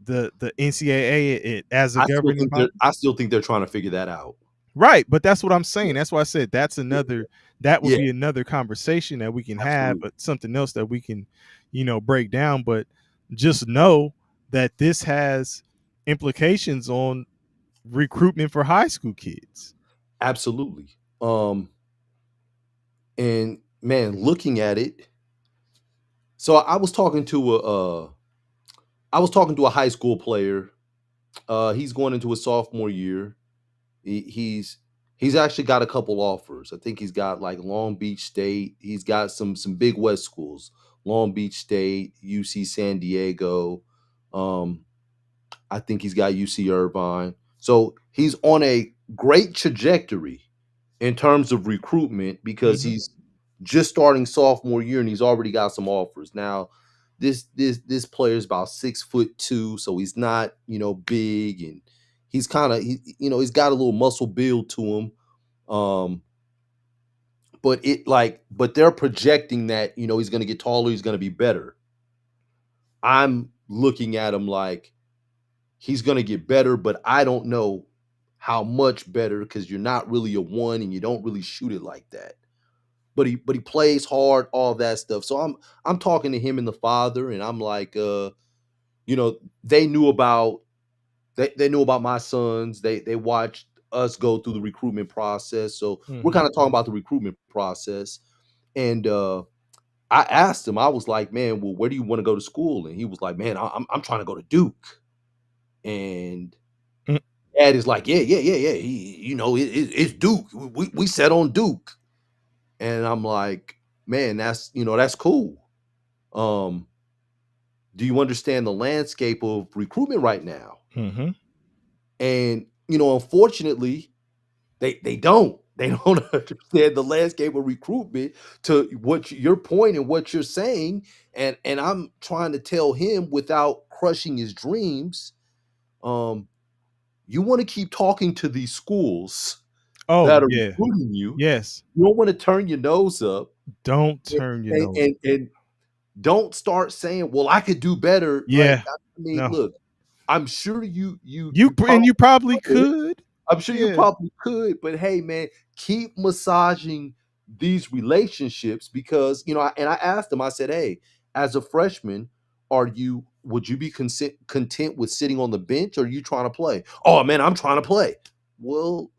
the NCAA as a governing body? I still think they're trying to figure that out. Right, but that's what I'm saying. Yeah, That's why I said yeah, that would yeah, be another conversation that we can have, absolutely, but something else that we can, break down. But just know that this has implications on recruitment for high school kids. absolutely. And man, looking at it, so I was talking to a high school player. He's going into his sophomore year. He's actually got a couple offers. I think he's got like Long Beach State. He's got some big West schools, Long Beach State, UC San Diego. Um, I think he's got UC Irvine. So he's on a great trajectory in terms of recruitment because Hmm. he's just starting sophomore year and he's already got some offers. Now, this player is about 6'2", so he's not big, and he's kind of he's got a little muscle build to him. Um, but they're projecting that he's going to get taller, he's going to be better. I'm looking at him like he's going to get better, but I don't know how much better because you're not really a one and you don't really shoot it like that. But he plays hard, all that stuff. So I'm talking to him and the father, and I'm like, they knew about they knew about my sons. They watched us go through the recruitment process. So we're Hmm. kind of talking about the recruitment process. And I asked him, I was like, man, well, where do you want to go to school? And he was like, man, I'm trying to go to Duke. And dad is like, yeah, yeah, yeah, yeah. It's Duke. We set on Duke. And I'm like, man, that's cool. Um, do you understand the landscape of recruitment right now? Hmm. And unfortunately, they don't. They don't understand the landscape of recruitment to what your point and what you're saying. And I'm trying to tell him without crushing his dreams. Um, you want to keep talking to these schools Oh that are yeah, recruiting you. yes. You don't want to turn your nose up Don't and, turn your and, nose. and, and don't start saying, "Well, I could do better." Like, Yeah, I mean, no. look, I'm sure You and probably you probably could. could. I'm sure you Yeah. probably could, but hey, man, keep massaging these relationships because and I asked him. I said, "Hey, as a freshman, would you be content with sitting on the bench, or are you trying to play?" "Oh man, I'm trying to play." Well,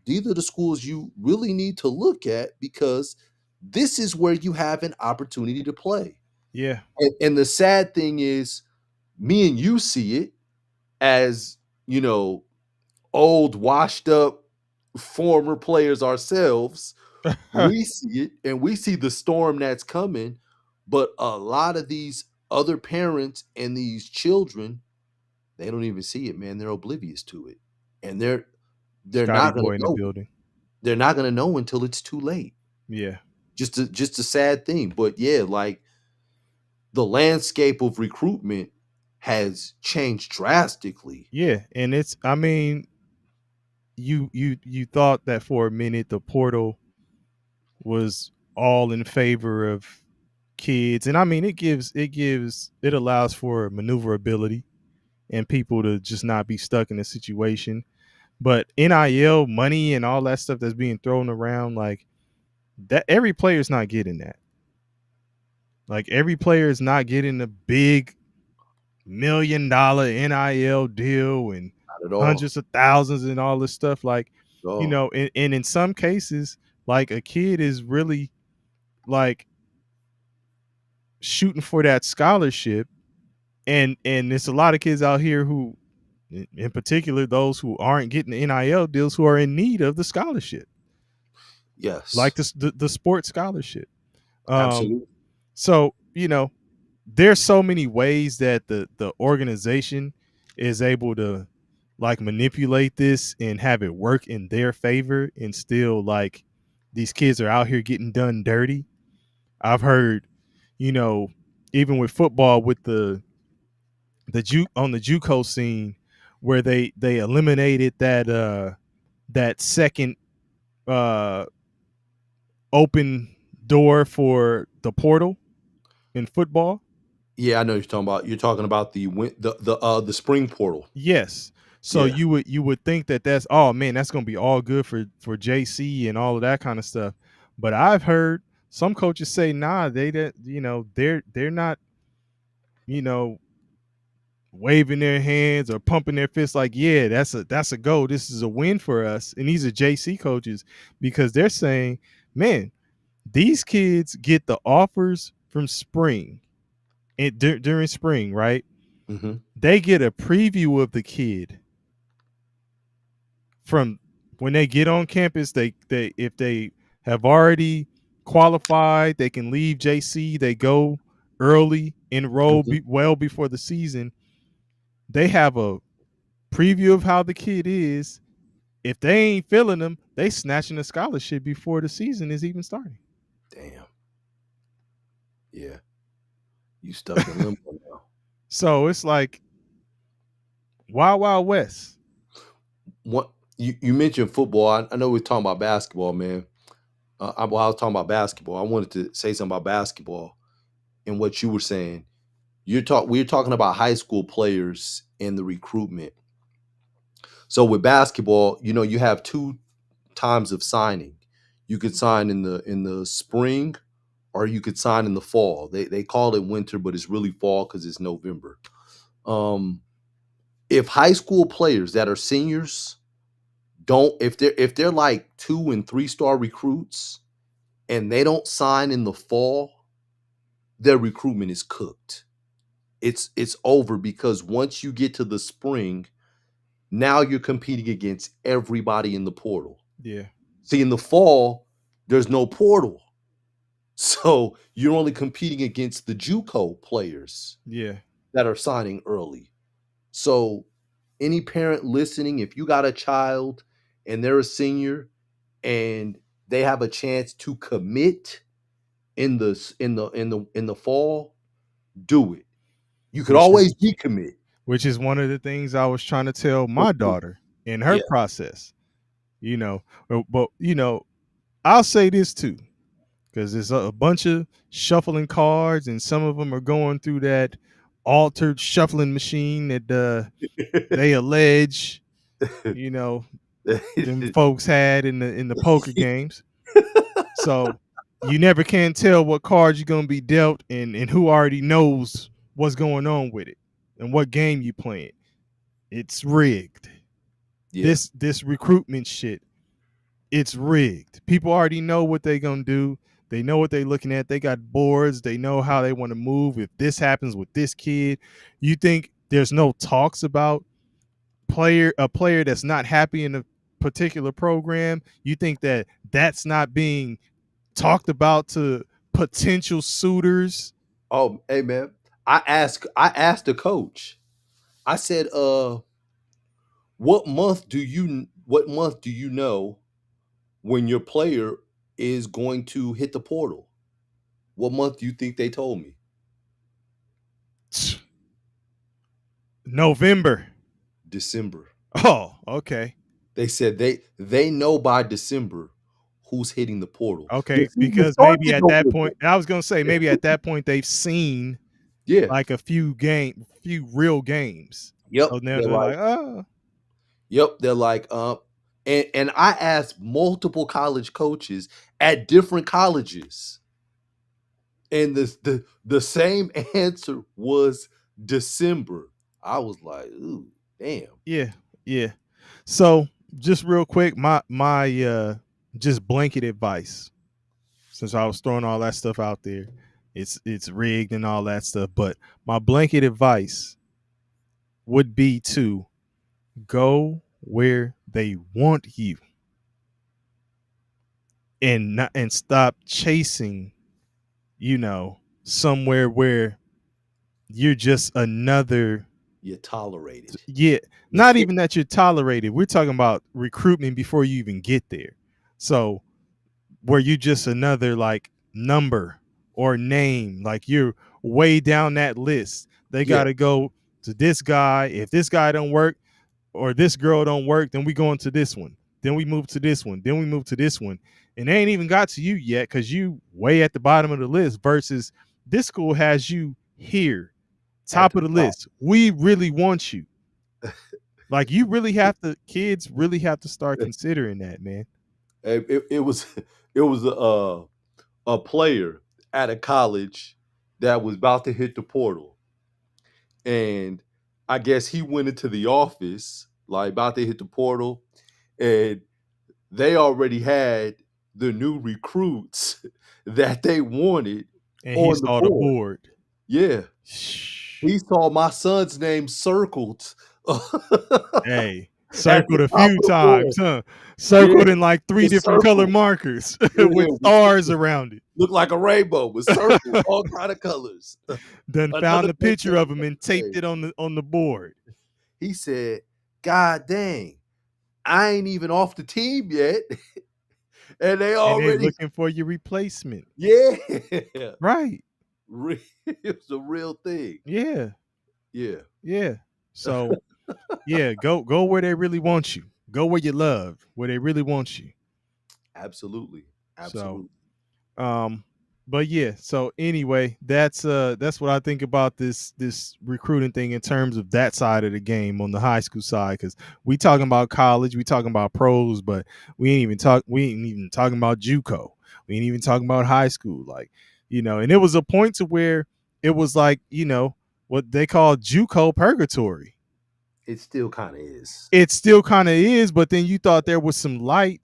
these are the schools you really need to look at because this is where you have an opportunity to play. Yeah. And the sad thing is, me and you see it as, you know, old, washed up former players ourselves. We see it and we see the storm that's coming, but a lot of these other parents and these children, they don't even see it, man. They're oblivious to it. And they're Scotty not gonna boy in the know. building. They're not gonna know until it's too late. Yeah. Just a sad thing. But yeah, like the landscape of recruitment has changed drastically. Yeah, and it's I mean, you thought that for a minute the portal was all in favor of kids, and I mean it allows for maneuverability and people to just not be stuck in a situation. But NIL money and all that stuff that's being thrown around, like that, every player's not getting that. Like every player is not getting a big $1 million NIL deal and Not at all. hundreds of thousands and all this stuff. Like, At all. and in some cases, like a kid is really like shooting for that scholarship. And there's a lot of kids out here who, in particular, those who aren't getting the NIL deals, who are in need of the scholarship, like Yes. the sports scholarship. Um, Absolutely. so there's so many ways that the organization is able to like manipulate this and have it work in their favor, and still like these kids are out here getting done dirty. I've heard, you know, even with football, with on the JUCO scene, where they eliminated that second uh open door for the portal in football. Yeah, I know what you're talking about. You're talking about the spring portal. Yes. So Yeah. you would think that that's, oh man, that's going to be all good for JC and all of that kind of stuff. But I've heard some coaches say, nah, they don't, they're not, you know, waving their hands or pumping their fists like, yeah, that's a go. This is a win for us. And these are JC coaches, because they're saying, man, these kids get the offers from spring and during spring, right? Mm-hmm. They get a preview of the kid from when they get on campus. They if they have already qualified, they can leave JC. They go early, enroll Mm-hmm. well before the season. They have a preview of how the kid is. If they ain't feeling them, they snatching a scholarship before the season is even starting. Damn. Yeah. You stuck in limbo now. So it's like Wild Wild West. What you mentioned football. I know we're talking about basketball, man. While I was talking about basketball, I wanted to say something about basketball and what you were saying. We're talking about high school players and the recruitment. So with basketball, you have two times of signing. You could sign in the spring, or you could sign in the fall. They call it winter, but it's really fall because it's November. If high school players that are seniors if they're like 2 and 3-star recruits and they don't sign in the fall, their recruitment is cooked. It's over, because once you get to the spring, now you're competing against everybody in the portal. Yeah. See, in the fall, there's no portal. So you're only competing against the JUCO players Yeah. that are signing early. So any parent listening, if you got a child and they're a senior and they have a chance to commit in the fall, do it. You could Which is always decommit. which is one of the things I was trying to tell my daughter in her Yeah. process. But I'll say this too, because there's a bunch of shuffling cards, and some of them are going through that altered shuffling machine that they allege, them folks had in the poker games. So you never can tell what cards you're gonna be dealt, and who already knows what's going on with it and what game you playing. It's rigged. Yeah. This recruitment shit, it's rigged. People already know what they're gonna do. They know what they're looking at. They got boards. They know how they want to move. If this happens with this kid, you think there's no talks about a player that's not happy in a particular program? You think that that's not being talked about to potential suitors? Oh, hey man. I asked the coach. I said, what month do you know when your player is going to hit the portal? What month do you think they told me? November. December. Oh, okay. They said they know by December who's hitting the portal. The Okay, season because starts maybe in at that November. point, I was gonna say maybe at that point they've seen Yeah. like a few real games. Yep. So now They're they're like, like, oh, yep. They're like, and I asked multiple college coaches at different colleges, and the same answer was December. I was like, ooh, damn. yeah, yeah. So just real quick, my just blanket advice, since I was throwing all that stuff out there, it's rigged and all that stuff. But my blanket advice would be to go where they want you, and stop chasing, somewhere where you're just another. You're tolerated. Yeah, not even that you're tolerated. We're talking about recruitment before you even get there. So where you just another like number or name, like you're way down that list. They got Yeah. to go to this guy. If this guy don't work or this girl don't work, then we go into this one. Then we move to this one. Then we move to this one. And they ain't even got to you yet because you way at the bottom of the list versus this school has you here, top of the top. list. We really want you. Like you really have to, kids really have to start considering that, man. It was it was a player at a college that was about to hit the portal, and I guess he went into the office like about to hit the portal, and they already had the new recruits that they wanted And he on the saw the board. board. Yeah, Shh. he saw my son's name circled Hey, at the circled a top few of the board. times, huh? Yeah, Circled in like 3 it's different color circled. markers Yeah, with stars around it. looked like a rainbow with circles, all kind of colors. Done found Another the picture picture of of him and the taped name. it on the board. He said, "God dang, I ain't even off the team yet, and they And they already looking for your replacement. yeah." Right. It's a real thing. Yeah. Yeah, Yeah. So yeah, go where they really want you. Go where you love, where they really want you. absolutely, So absolutely. um but yeah, so anyway, that's what I think about this recruiting thing in terms of that side of the game on the high school side, because we talking about college, we talking about pros, but we ain't even talking about JUCO. We ain't even talking about high school. Like, and it was a point to where it was like, what they call JUCO purgatory. It still kind of is. It still kind of is, but then you thought there was some light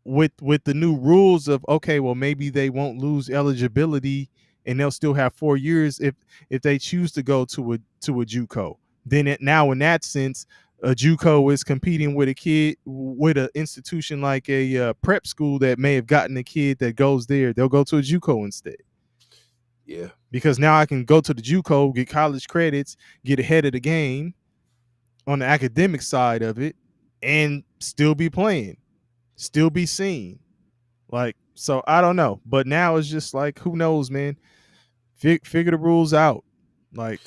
with the new rules of, okay, well, maybe they won't lose eligibility and they'll still have 4 years if they choose to go to a JUCO. Then now in that sense, a JUCO is competing with a kid with an institution like a prep school that may have gotten a kid that goes there. They'll go to a JUCO instead. Yeah, Because now I can go to the JUCO, get college credits, get ahead of the game on the academic side of it, and still be playing, still be seen. Like, so I don't know, but now it's just like, who knows, man? Figure the rules out. Like,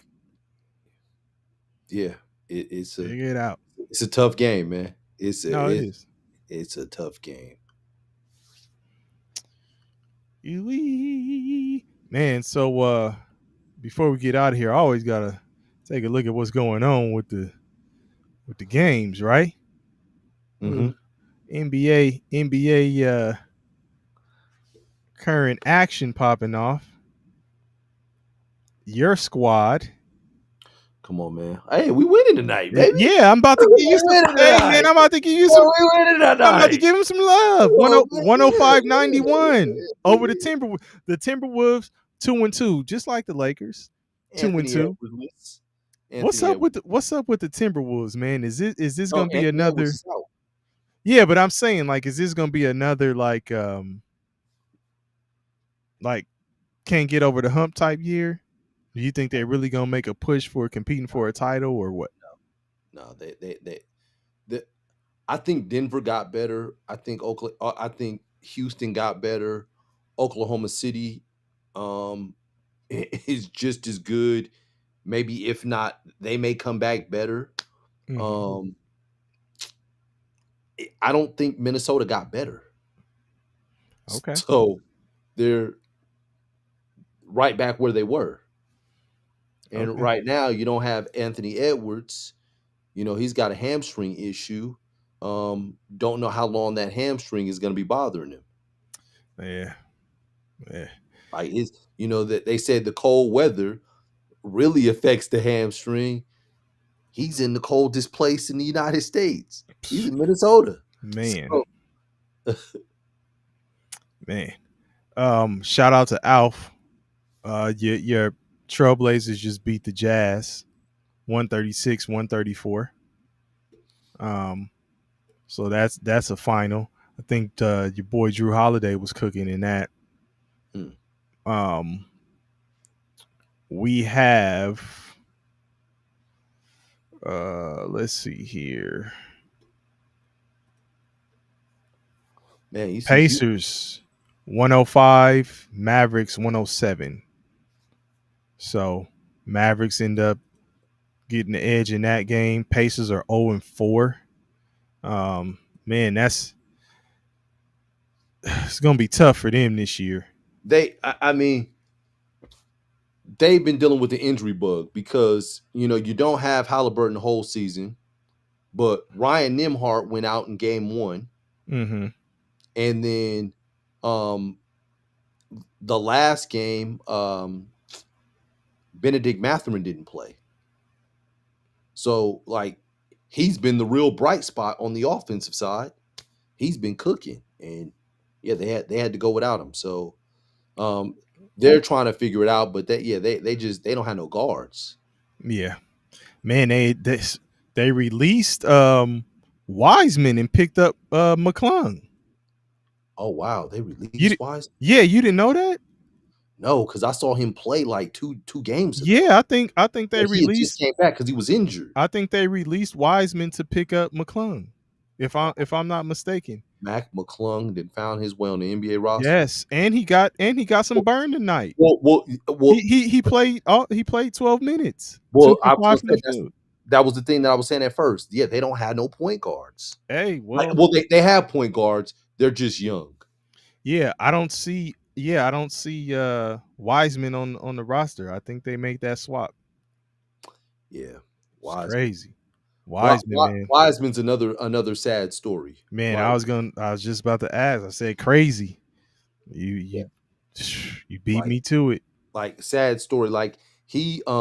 yeah. It's a figure it out. it's a tough game, man. No, it is. It's a tough game. Man, so before we get out of here, I always gotta take a look at what's going on with the games, right? Mm-hmm. NBA current action popping off. Your squad. Come on, man. Hey, we winning tonight, baby. Yeah, I'm about to give you We some. winning Hey, tonight. man, I'm about to give you Yeah, some. we winning I'm about to tonight. give him some love. Come on, man. 105-91 over the Timberwolves. The Timberwolves 2-2, just like the Lakers. Anthony 2-2. Edwards. What's Anthony up with Edwards. what's up with the Timberwolves, man? Is this Oh, gonna be Anthony Edwards another? is out. Yeah, but I'm saying, like, is this gonna be another like can't get over the hump type year? Do you think they're really gonna make a push for competing for a title or what? No, they I think Denver got better. I think I think Houston got better. Oklahoma City um is just as good. Maybe if not, they may come back better. Mm-hmm. Um I don't think Minnesota got better. Okay. So they're right back where they were. And Okay. right now you don't have Anthony Edwards. He's got a hamstring issue. Don't know how long that hamstring is going to be bothering him. Yeah. Yeah. Like that they said the cold weather really affects the hamstring. He's in the coldest place in the United States. He's in Minnesota. Man. So, Man. Shout out to Alf. Your Trailblazers just beat the Jazz 136-134. So that's a final. I think your boy Drew Holiday was cooking in that. Hmm. We have let's see here. Man, you see Pacers 105, Mavericks 107. So Mavericks end up getting the edge in that game. Pacers are 0-4. Man, it's gonna be tough for them this year. I mean, they've been dealing with the injury bug because you don't have Halliburton the whole season. But Ryan Nembhard went out in game 1, Mm-hmm. and then the last game, Benedict Mathurin didn't play. So like he's been the real bright spot on the offensive side. He's been cooking, and yeah, they had to go without him. So they're trying to figure it out, but they don't have no guards. Yeah, man, they released Wiseman and picked up McClung. Oh wow, they released You Wise? Yeah, you didn't know that? No, because I saw him play like two games ago. Yeah, I think they But he had just released. came back because he was injured. I think they released Wiseman to pick up McClung, if I'm not mistaken. Mac McClung then found his way on the NBA roster. Yes, and he got some burn tonight. Well, He played 12 minutes. 2 well, for I was 5 from gonna the say field. that was the thing that I was saying at first. Yeah, they don't have no point guards. Hey, Like, well, they have point guards. They're just young. yeah, I don't see Wiseman on the roster. I think they make that swap. Yeah, It's Wiseman. crazy. Wiseman, man. Wiseman's another sad story. Man, Like, I was just about to ask. I said crazy. You beat Like- me to it. like sad story. Like he he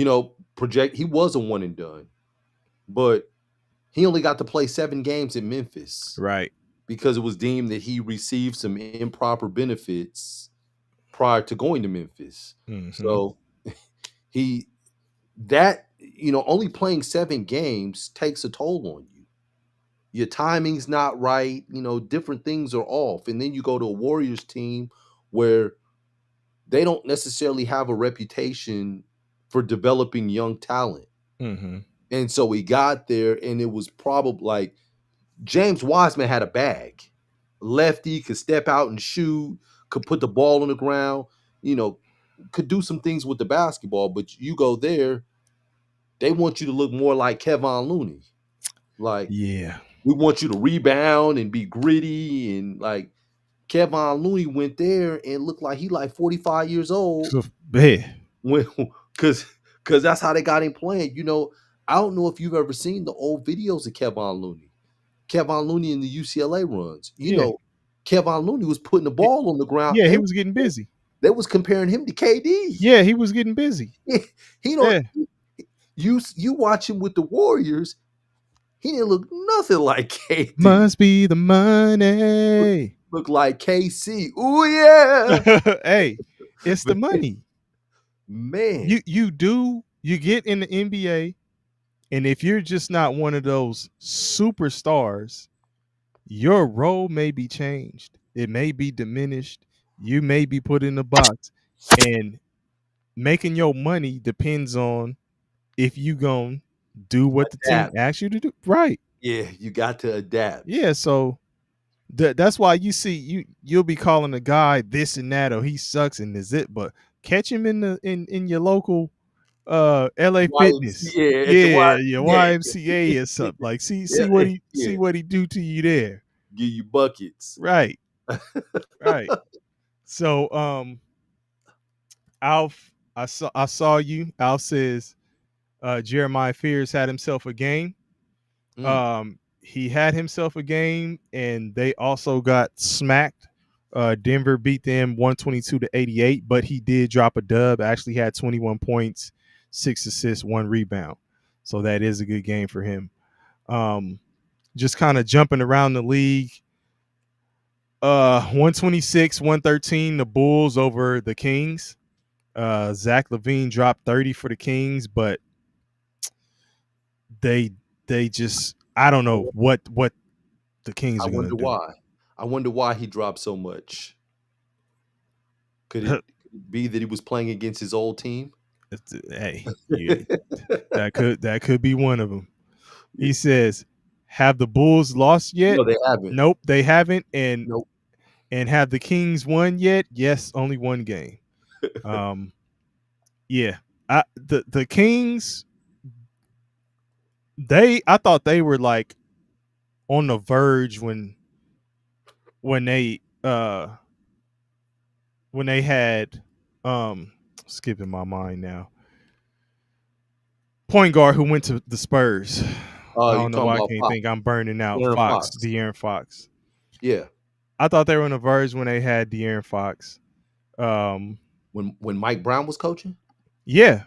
was a one and done, but he only got to play 7 games in Memphis Right. because it was deemed that he received some improper benefits prior to going to Memphis. Mhm. So only playing 7 games takes a toll on you. Your timing's not right, different things are off. And then you go to a Warriors team where they don't necessarily have a reputation for developing young talent. Mhm. And so he got there, and it was probably like James Wiseman had a bag. Lefty, could step out and shoot, could put the ball on the ground, could do some things with the basketball. But you go there, they want you to look more like Kevon Looney. Like, Yeah. we want you to rebound and be gritty. And like Kevon Looney went there and looked like he like 45 years old. Yeah. Because that's how they got him playing. I don't know if you've ever seen the old videos of Kevon Looney. Kevon Looney in the UCLA runs. Kevon Looney was putting the ball on the ground. Yeah, he was getting busy. They was comparing him to KD. Yeah, he was getting busy. He don't. You watch him with the Warriors. He didn't look nothing like KD. Must be the money. Look like KC. Ooh yeah. Hey, it's the money. Man. You get in the NBA, and if you're just not one of those superstars, your role may be changed. It may be diminished. You may be put in a box, and making your money depends on if you gonna do what the team asks you to do. Right. Yeah, you got to adapt. Yeah, so that's why you see you'll be calling a guy this and that, or he sucks and is it, but catch him in your local LA Fitness. Your YMCA or something. Like see what he do to you there. Give you buckets. Right. Right. So Alf, I saw you. Alf says Jeremiah Fears had himself a game. He had himself a game, and they also got smacked. Denver beat them 122-88, but he did drop a dub. Actually had 21 points, 6 assists, 1 rebound. So that is a good game for him. Just kind of jumping around the league. 126-113, the Bulls over the Kings. Zach LaVine dropped 30 for the Kings, but they just, I don't know what the Kings are going to do. I wonder why he dropped so much. Could it be that he was playing against his old team? Hey, that could be one of them. He says, "Have the Bulls lost yet?" No, they haven't. Nope, they haven't. And have the Kings won yet? Yes, only one game. Yeah, the Kings. I thought they were like on the verge when they had skipping my mind now, point guard who went to the Spurs. I You don't know talking why I about can't Fox, think. I'm burning out. De'Aaron Fox, Fox. De'Aaron Fox. Yeah. I thought they were on the verge when they had De'Aaron Fox. When Mike Brown was coaching? Yeah,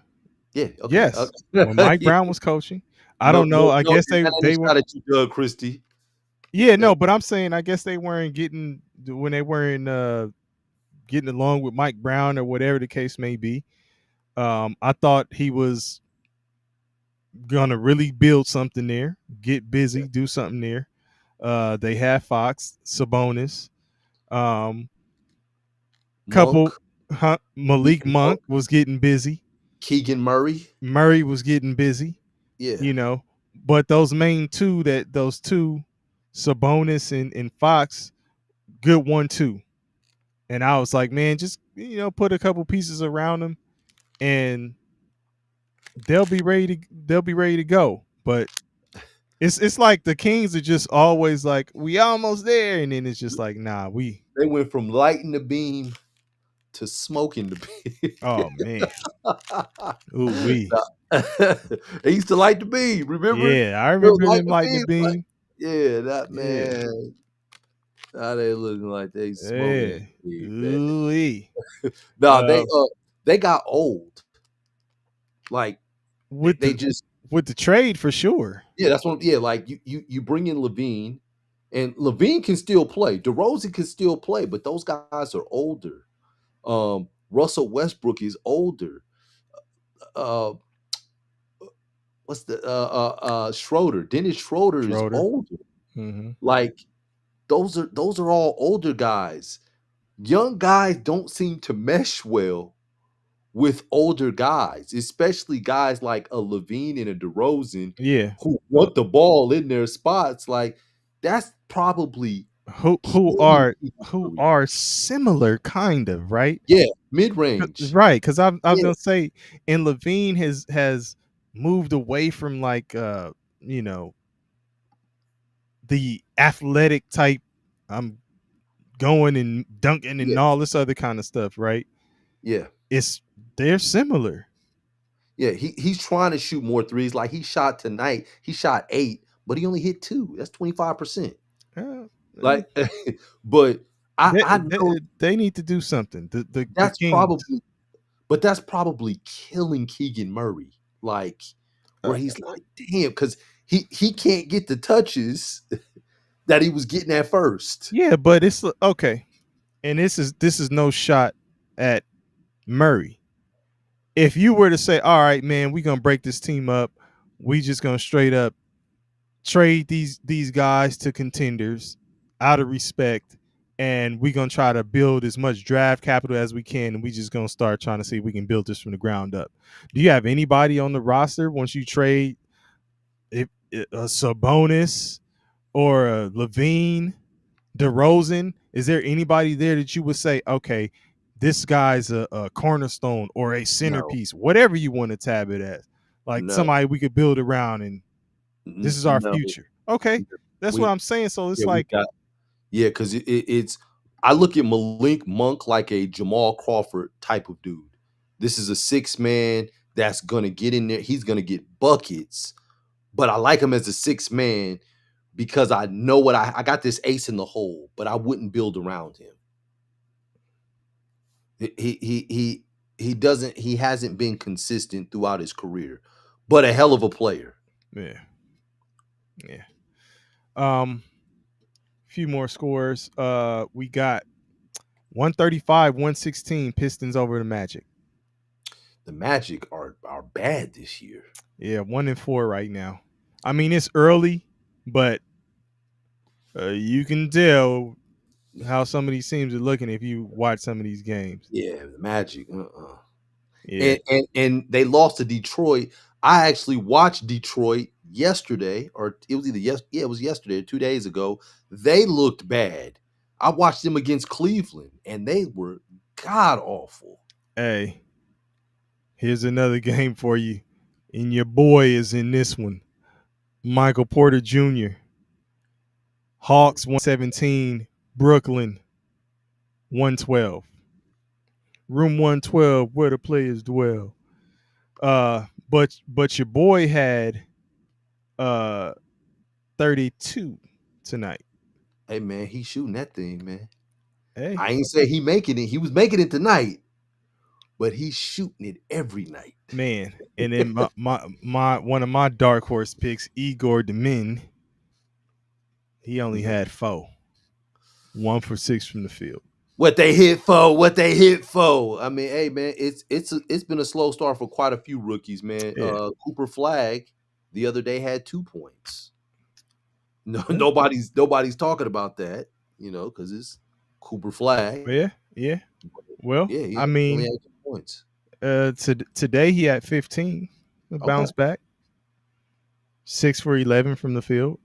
Yeah, okay. yes. When Mike Yeah. Brown was coaching, I No, don't know. no, I no, guess that ain't a they were. shot at you, Doug Christie. Yeah, no, That but I'm saying I guess they weren't getting when they weren't getting along with Mike Brown or whatever the case may be. I thought he was gonna really build something there, get busy, do something there. They had Fox, Sabonis, um, Monk, couple. Malik Monk, Monk was getting busy. Keegan Murray. Murray was getting busy. Yeah. You know, but those main two, Sabonis and Fox, good 1-2. And I was like, man, just put a couple pieces around them, and they'll be ready to go. But it's like the Kings are just always like, we almost there, and then it's just like, nah, They went from lighting the beam to smoking the beam. oh man, ooh we. They used to light the beam, remember? Yeah, I They would remember light them the lighting the beam, like, beam. yeah, that Yeah, man. Now they looking like they smoking yeah, that beam, man. ooh we. Nah, Uh, they got old. Like with they the just with the trade for sure. yeah, that's what yeah, like you bring in Levine, and Levine can still play. DeRozan can still play, but those guys are older. Russell Westbrook is older. Uh what's the Schroeder? Dennis Schroeder is Schroeder. older. Mm-hmm. Like those are all older guys. Young guys don't seem to mesh well with older guys, especially guys like a Levine and a DeRozan Yeah. who want the ball in their spots. Like that's probably Who who killing are people's who career. are similar, kind of, right? Yeah, mid range. Right, because I was Yeah, gonna say, and Levine has moved away from like you know the athletic type. I'm going and dunking yeah, and all this other kind of stuff, right? yeah. It's they're similar. Yeah, he's trying to shoot more threes. Like he shot tonight, he shot 8, but he only hit 2. That's 25%. Uh, Like, but I know they need to do something. The that's Kings. probably but that's probably killing Keegan Murray. Like, where Uh, he's like, damn, because he can't get the touches that he was getting at first. yeah, but it's okay. And this is no shot at Murray. If you were to say, all right, man, we're gonna break this team up, we just gonna straight up trade these guys to contenders out of respect, and we're gonna try to build as much draft capital as we can, and we just gonna start trying to see if we can build this from the ground up. Do you have anybody on the roster once you trade a Sabonis or a Levine, DeRozan? Is there anybody there that you would say, okay, this guy's a cornerstone or a No, centerpiece, whatever you want to tab it as, like no, somebody we could build around, and this is our no. future? Okay, that's what We I'm saying. So it's yeah, we like, got yeah, because it's I look at Malik Monk like a Jamal Crawford type of dude. This is a six man that's gonna get in there. He's gonna get buckets, but I like him as a six man because I know what I got this ace in the hole, but I wouldn't build around him. He doesn't he hasn't been consistent throughout his career, but a hell of a player. yeah, yeah. Um, few more scores. We got 135, 116 Pistons over the Magic. The Magic are bad this year. Yeah, 1-4 right now. I mean, it's early, but you can tell how some of these teams are looking if you watch some of these games. Yeah, the Magic. Yeah. And they lost to Detroit. I actually watched Detroit yesterday, or it was either it was yesterday or 2 days ago. They looked bad. I watched them against Cleveland, and they were god awful. Hey, here's another game for you. And your boy is in this one. Michael Porter Jr. Hawks 117, Brooklyn 112. Room 112, where the players dwell. But your boy had uh 32 tonight. Hey man, he's shooting that thing, man. Hey, I ain't say he making it. He was making it tonight, but he's shooting it every night. man. And then my one of my dark horse picks, Igor Demin, he only had 4. 1 for 6 from the field. What they hit for? What they hit for? I mean, hey man, it's been a slow start for quite a few rookies, man. Yeah. Cooper Flag the other day had 2 points. No, Yeah. nobody's talking about that, because it's Cooper Flag. Yeah. Well, Yeah, I only mean, had 2 points. today he had 15. Bounce back. 6 for 11 from the field.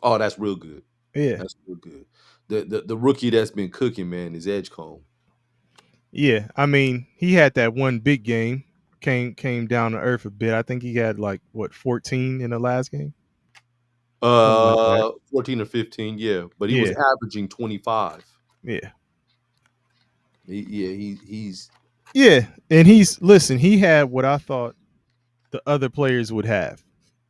Oh, that's real good. Yeah. That's real good. The rookie that's been cooking, man, is Edgecombe. Yeah. I mean, he had that one big game. Came down to earth a bit. I think he had 14 in the last game. Like 14 or 15, yeah, but he was yeah. averaging 25. Yeah. He's Yeah. And he had what I thought the other players would have,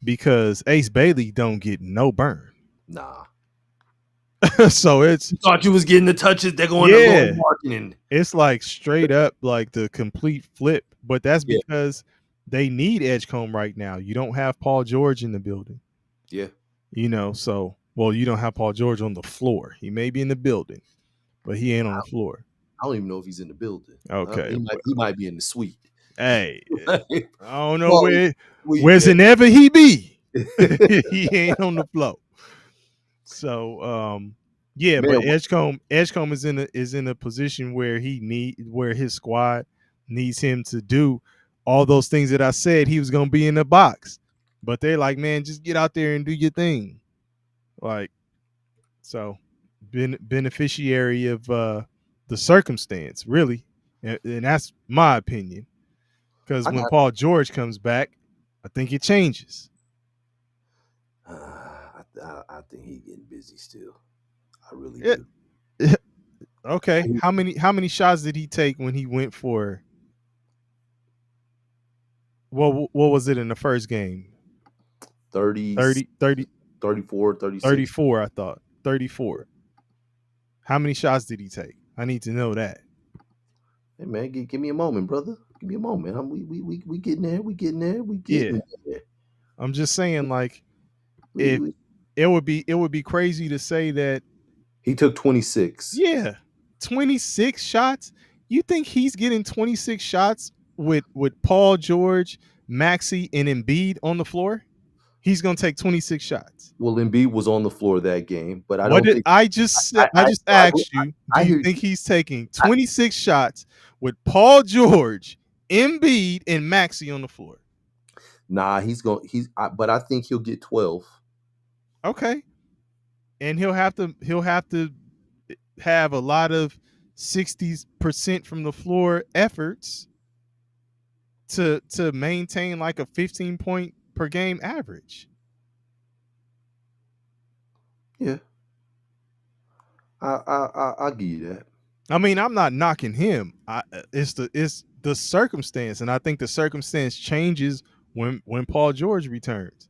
because Ace Bailey don't get no burn. nah. So it's You thought you was getting the touches. They're going to Lord Marketing. It's like straight up like the complete flip, but that's Yeah. because they need Edgecombe right now. You don't have Paul George in the building. Yeah. So you don't have Paul George on the floor. He may be in the building, but he ain't on the floor. I don't even know if he's in the building. Okay. He might be in the suite. Hey, I don't know where's he be. He ain't on the floor. So yeah, man, but Edgecombe is in a position where where his squad needs him to do all those things that I said he was gonna be in the box. But they're like, man, just get out there and do your thing. Beneficiary of the circumstance, really. And that's my opinion. Because when Paul George comes back, I think it changes. I think he's getting busy still. I really do. Okay. How many shots did he take when he went for? What was it in the first game? 30, 34, 36. 34, I thought. 34. How many shots did he take? I need to know that. Hey man, give me a moment, brother. Give me a moment. We getting there. We getting there. We getting there. I'm just saying, it would be crazy to say that he took 26. Yeah, 26 shots. You think he's getting 26 shots with Paul George, Maxey, and Embiid on the floor? He's gonna take 26 shots. Well, Embiid was on the floor that game, but I just asked you. Do you think he's taking 26 shots with Paul George, Embiid, and Maxey on the floor? Nah, but I think he'll get 12. Okay, and he'll have to have a lot of 60% from the floor efforts to maintain like a 15 point per game average. Yeah. I'll give you that. I mean, I'm not knocking him. It's the circumstance, and I think the circumstance changes when Paul George returns.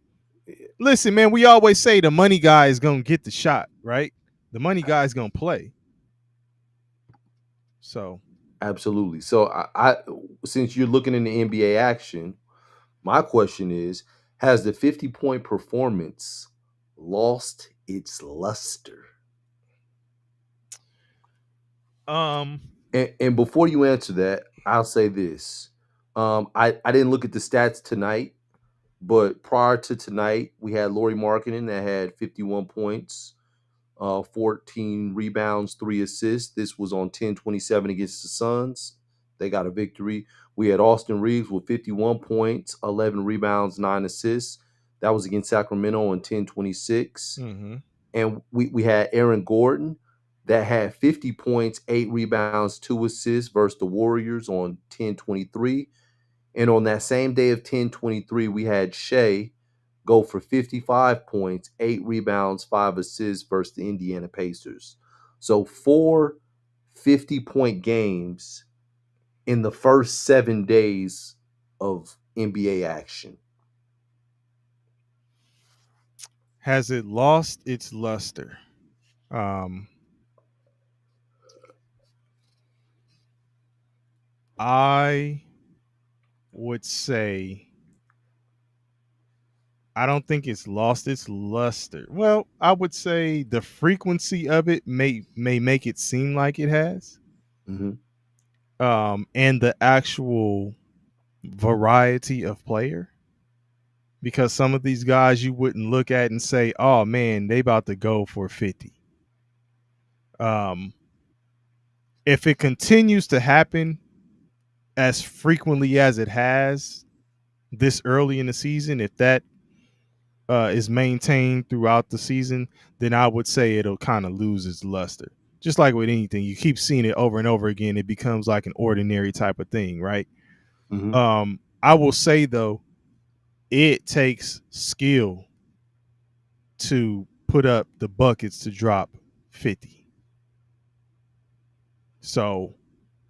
Listen, man, we always say the money guy is gonna get the shot, right? The money guy is gonna play. So absolutely. So I since you're looking in the NBA action, my question is, has the 50-point performance lost its luster? And before you answer that, I'll say this. I didn't look at the stats tonight, but prior to tonight, we had Lauri Markkanen that had 51 points, 14 rebounds, 3 assists. This was on 10-27 against the Suns. They got a victory. We had Austin Reeves with 51 points, 11 rebounds, 9 assists. That was against Sacramento on 10-26. Mm-hmm. And we had Aaron Gordon that had 50 points, 8 rebounds, 2 assists versus the Warriors on 10-23. And on that same day of 10-23, we had Shea go for 55 points, 8 rebounds, 5 assists versus the Indiana Pacers. So 4 50-point games in the first 7 days of NBA action. Has it lost its luster? Um, I would say I don't think it's lost its luster. Well, I would say the frequency of it may make it seem like it has. Mm-hmm. And the actual variety of player, because some of these guys you wouldn't look at and say, "Oh man, they about to go for 50." If it continues to happen as frequently as it has this early in the season, if that is maintained throughout the season, then I would say it'll kind of lose its luster. Just like with anything, you keep seeing it over and over again, it becomes like an ordinary type of thing, right? Mm-hmm. I will say though, it takes skill to put up the buckets to drop 50. So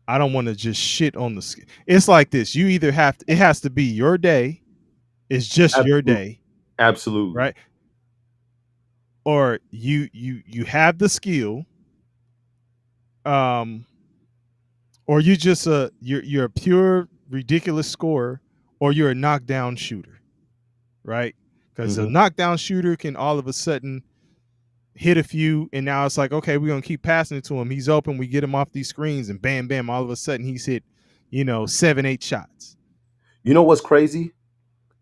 I don't want to just shit on the skill. It's like this. You either have to, it has to be your day. It's just your Absolutely. day, Absolutely. right? Or you have the skill, or you just you're a pure ridiculous scorer, or you're a knockdown shooter, right? Because a Mm-hmm. knockdown shooter can all of a sudden hit a few, and now it's like, okay, we're gonna keep passing it to him. He's open. We get him off these screens, and bam, bam. All of a sudden, he's hit, 7, 8 shots. You know what's crazy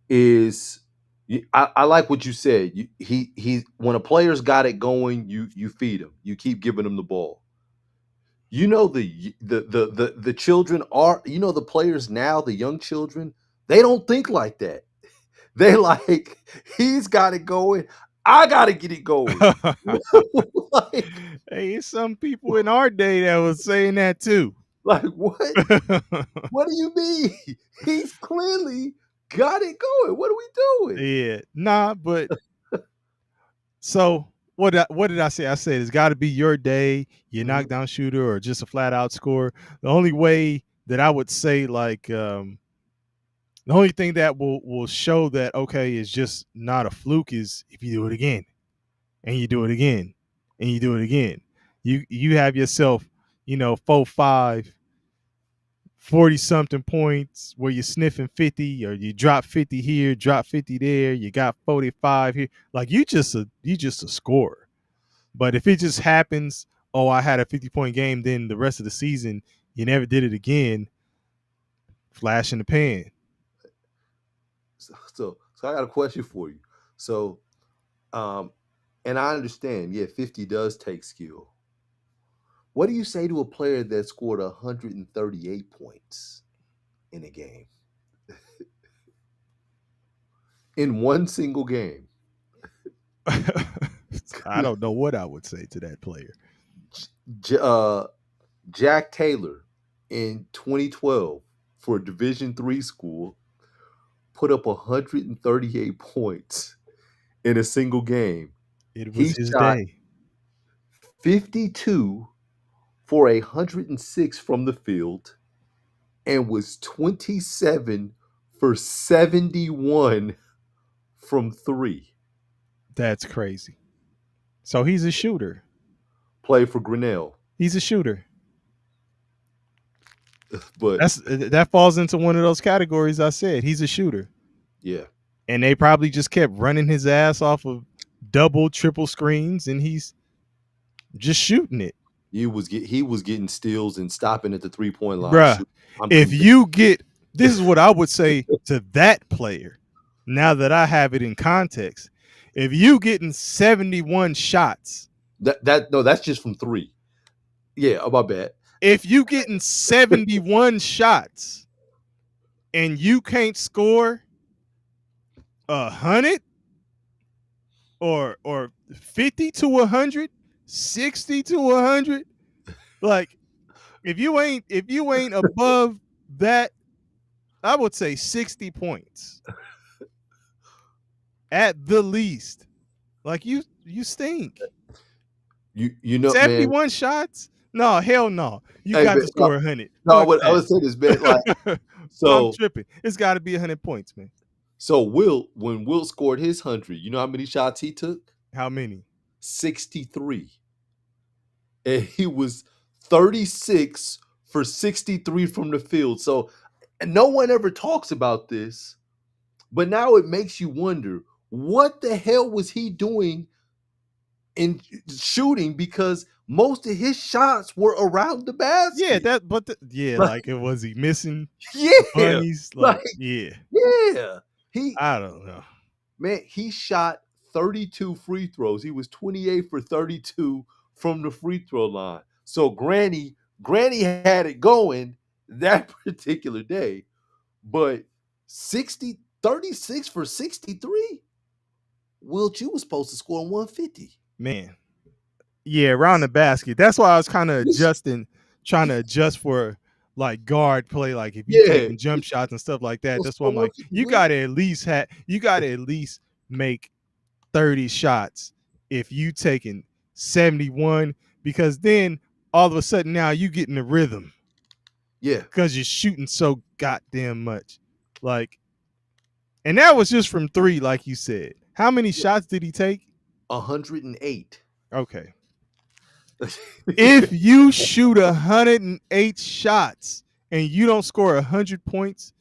is I like what you said. He when a player's got it going, you feed him. You keep giving him the ball. You know the children are the players now, the young children, they don't think like that. They like he's got it going. I gotta get it going. like, Hey, it's some people in our day that was saying that too. like what? What do you mean? He's clearly got it going. What are we doing? Yeah, nah, but so what did I say? I said it's got to be your day. You Mhm. knockdown shooter or just a flat out scorer. The only way that I would say the only thing that will show that okay is just not a fluke is if you do it again and you do it again and you do it again. You have yourself 4, 5, 40 something points where you're sniffing 50, or you drop 50 here, drop 50 there, you got 45 here. Like you just a scorer. But if it just happens, oh, I had a 50-point game, then the rest of the season you never did it again, flash in the pan. So I got a question for you. So and I understand, yeah, 50 does take skill. What do you say to a player that scored 138 points in a game? In one single game. I don't know what I would say to that player. Jack Taylor in 2012 for a Division III school put up 138 points in a single game. It He was his shot day. 52 for 106 from the field and was 27 for 71 from 3. That's crazy. So he's a shooter. Play for Grinnell. He's a shooter. But That falls into one of those categories I said. He's a shooter. yeah, And they probably just kept running his ass off of double, triple screens, and he's just shooting it. he was getting steals and stopping at the 3-point line. Bruh, I'm if convinced. you get this is what I would say to that player, now that I have it in context. If you getting 71 shots, that's just from 3. Yeah, my bad. if you getting 71 shots and you can't score 100 or 50 to 100, 60 to 100, like if you ain't above that, I would say 60 points at the least. Like you stink. You know, man. 71 shots? No, hell no. You Hey, got man, to score 100. no, Fuck I would that. say this, man. Like, I'm so tripping. It's got to be 100 points, man. So when Will scored his 100, you know how many shots he took? How many? 63. And he was 36 for 63 from the field. So and no one ever talks about this, but now it makes you wonder what the hell was he doing in shooting, because most of his shots were around the Yeah, basket. Like, like it was he missing yeah, bunnies? Like, like yeah, yeah. He I don't know. Man, he shot 32 free throws. He was 28 for 32 from the free throw line. So Granny had it going that particular day, but 36 for 63. Wilt, you was supposed to score 150. Man. Yeah, around the basket. That's why I was kind of This- trying to adjust for like guard play. Like if you Yeah, taking jump shots and stuff like that, well, that's why score I'm like, 150, Wilt. you gotta at least make 30 shots if you taking 71, because then all of a sudden now you get in the rhythm Yeah, because you're shooting so goddamn much. Like, and that was just from three, like you said. How many shots did he take? 108. Okay. If you shoot 108 shots and you don't score 100 points,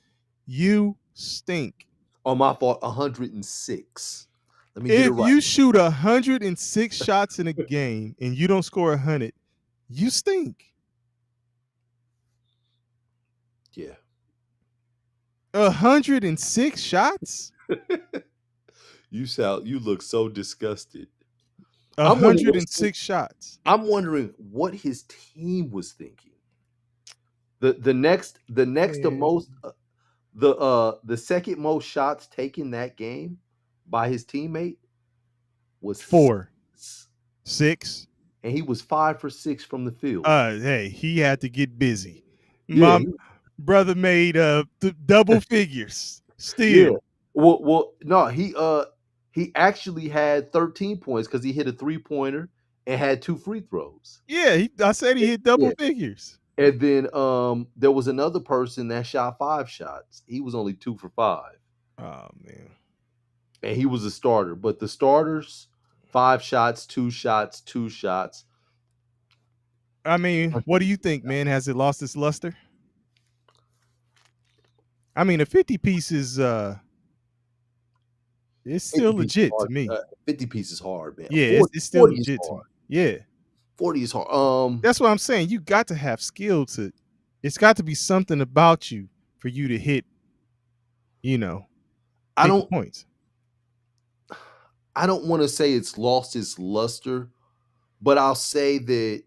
you stink. On my fault, 106. Let me get it If right. you shoot 106 shots in a game and you don't score 100, you stink. Yeah. 106 shots? You look so disgusted. I'm wondering what 106 shots. I'm wondering what his team was thinking. The next to Man. most the second most shots taken that game by his teammate was 4, 6, 6. and he was 5 for 6 from the field. Hey, he had to get busy. Yeah, My brother made double figures yeah. still. Well, no, he actually had 13 points because he hit a 3-pointer and had 2 free throws. Yeah, I said he hit double Yeah. figures. And then there was another person that shot 5 shots. He was only 2 for 5. Oh man. And he was a starter. But the starters, 5 shots, 2 shots, 2 shots. I mean, what do you think, man? Has it lost its luster? I mean, a 50 piece is it's still 50 piece is legit to hard. me. 50 piece is hard, man. Yeah, 40, it's still 40 is legit to me. hard. Yeah. 40 is hard. That's what I'm saying. You got to have skill to it's got to be something about you for you to hit, I 50 don't points. I don't want to say it's lost its luster, but I'll say that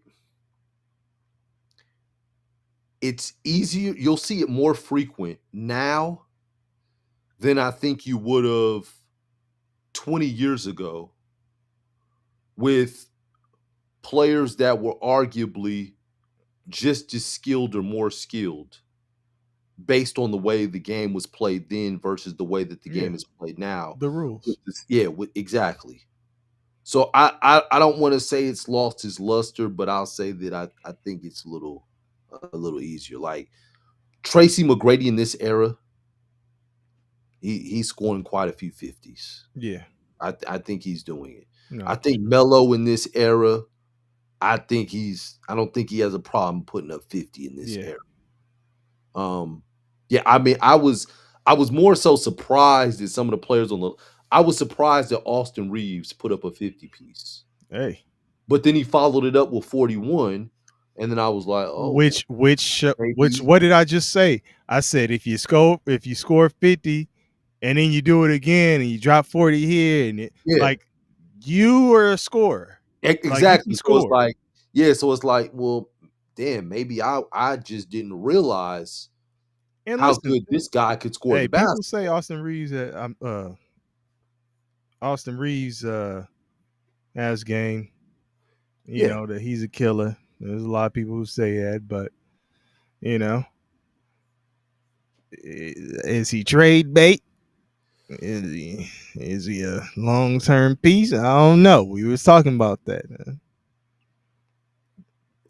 it's easier. You'll see it more frequent now than I think you would have 20 years ago with players that were arguably just as skilled or more skilled based on the way the game was played then versus the way that the Yeah. game is played now. The rules. Exactly. So I don't want to say it's lost its luster, but I'll say that I think it's a little easier. Like Tracy McGrady in this era, he's scoring quite a few 50s. Yeah. I think he's doing it. No, I think Melo in this era, I don't think he has a problem putting up 50 in this Yeah. era. Yeah, I mean, I was more so surprised at some of the players I was surprised that Austin Reeves put up a 50 piece. Hey. But then he followed it up with 41, and then I was like, oh, Which maybe. what did I just say? I said if you score 50 and then you do it again and you drop 40 here and Yeah. like you are a scorer. Exactly. Like, So it's like, so it's like, well, damn, maybe I just didn't realize and how listen, good this guy could score hey, the people basket. say Austin Reeves has game. You know that he's a killer. There's a lot of people who say that, but is he trade bait? Is he a long term piece? I don't know. We was talking about that.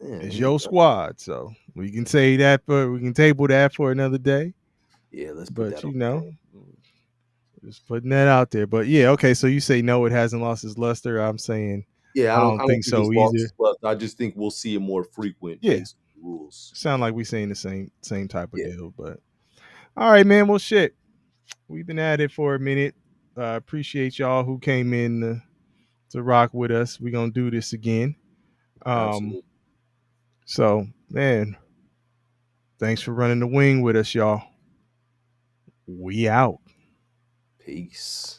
It's your squad, so we can table that for another day. Yeah, let's put But that on. Just putting that out there. But yeah, okay. So you say no, it hasn't lost its luster. I'm saying Yeah, I I don't don't think think it's so lost either. its luster. I just think we'll see it more frequent Yeah, based on the rules. sound like we saying the same type of Yeah, deal. But all right, man. Well, shit, we've been at it for a minute. Appreciate y'all who came in to rock with us. We're gonna do this again. Um, absolutely. so man, thanks for running the wing with us, y'all. We out. Peace.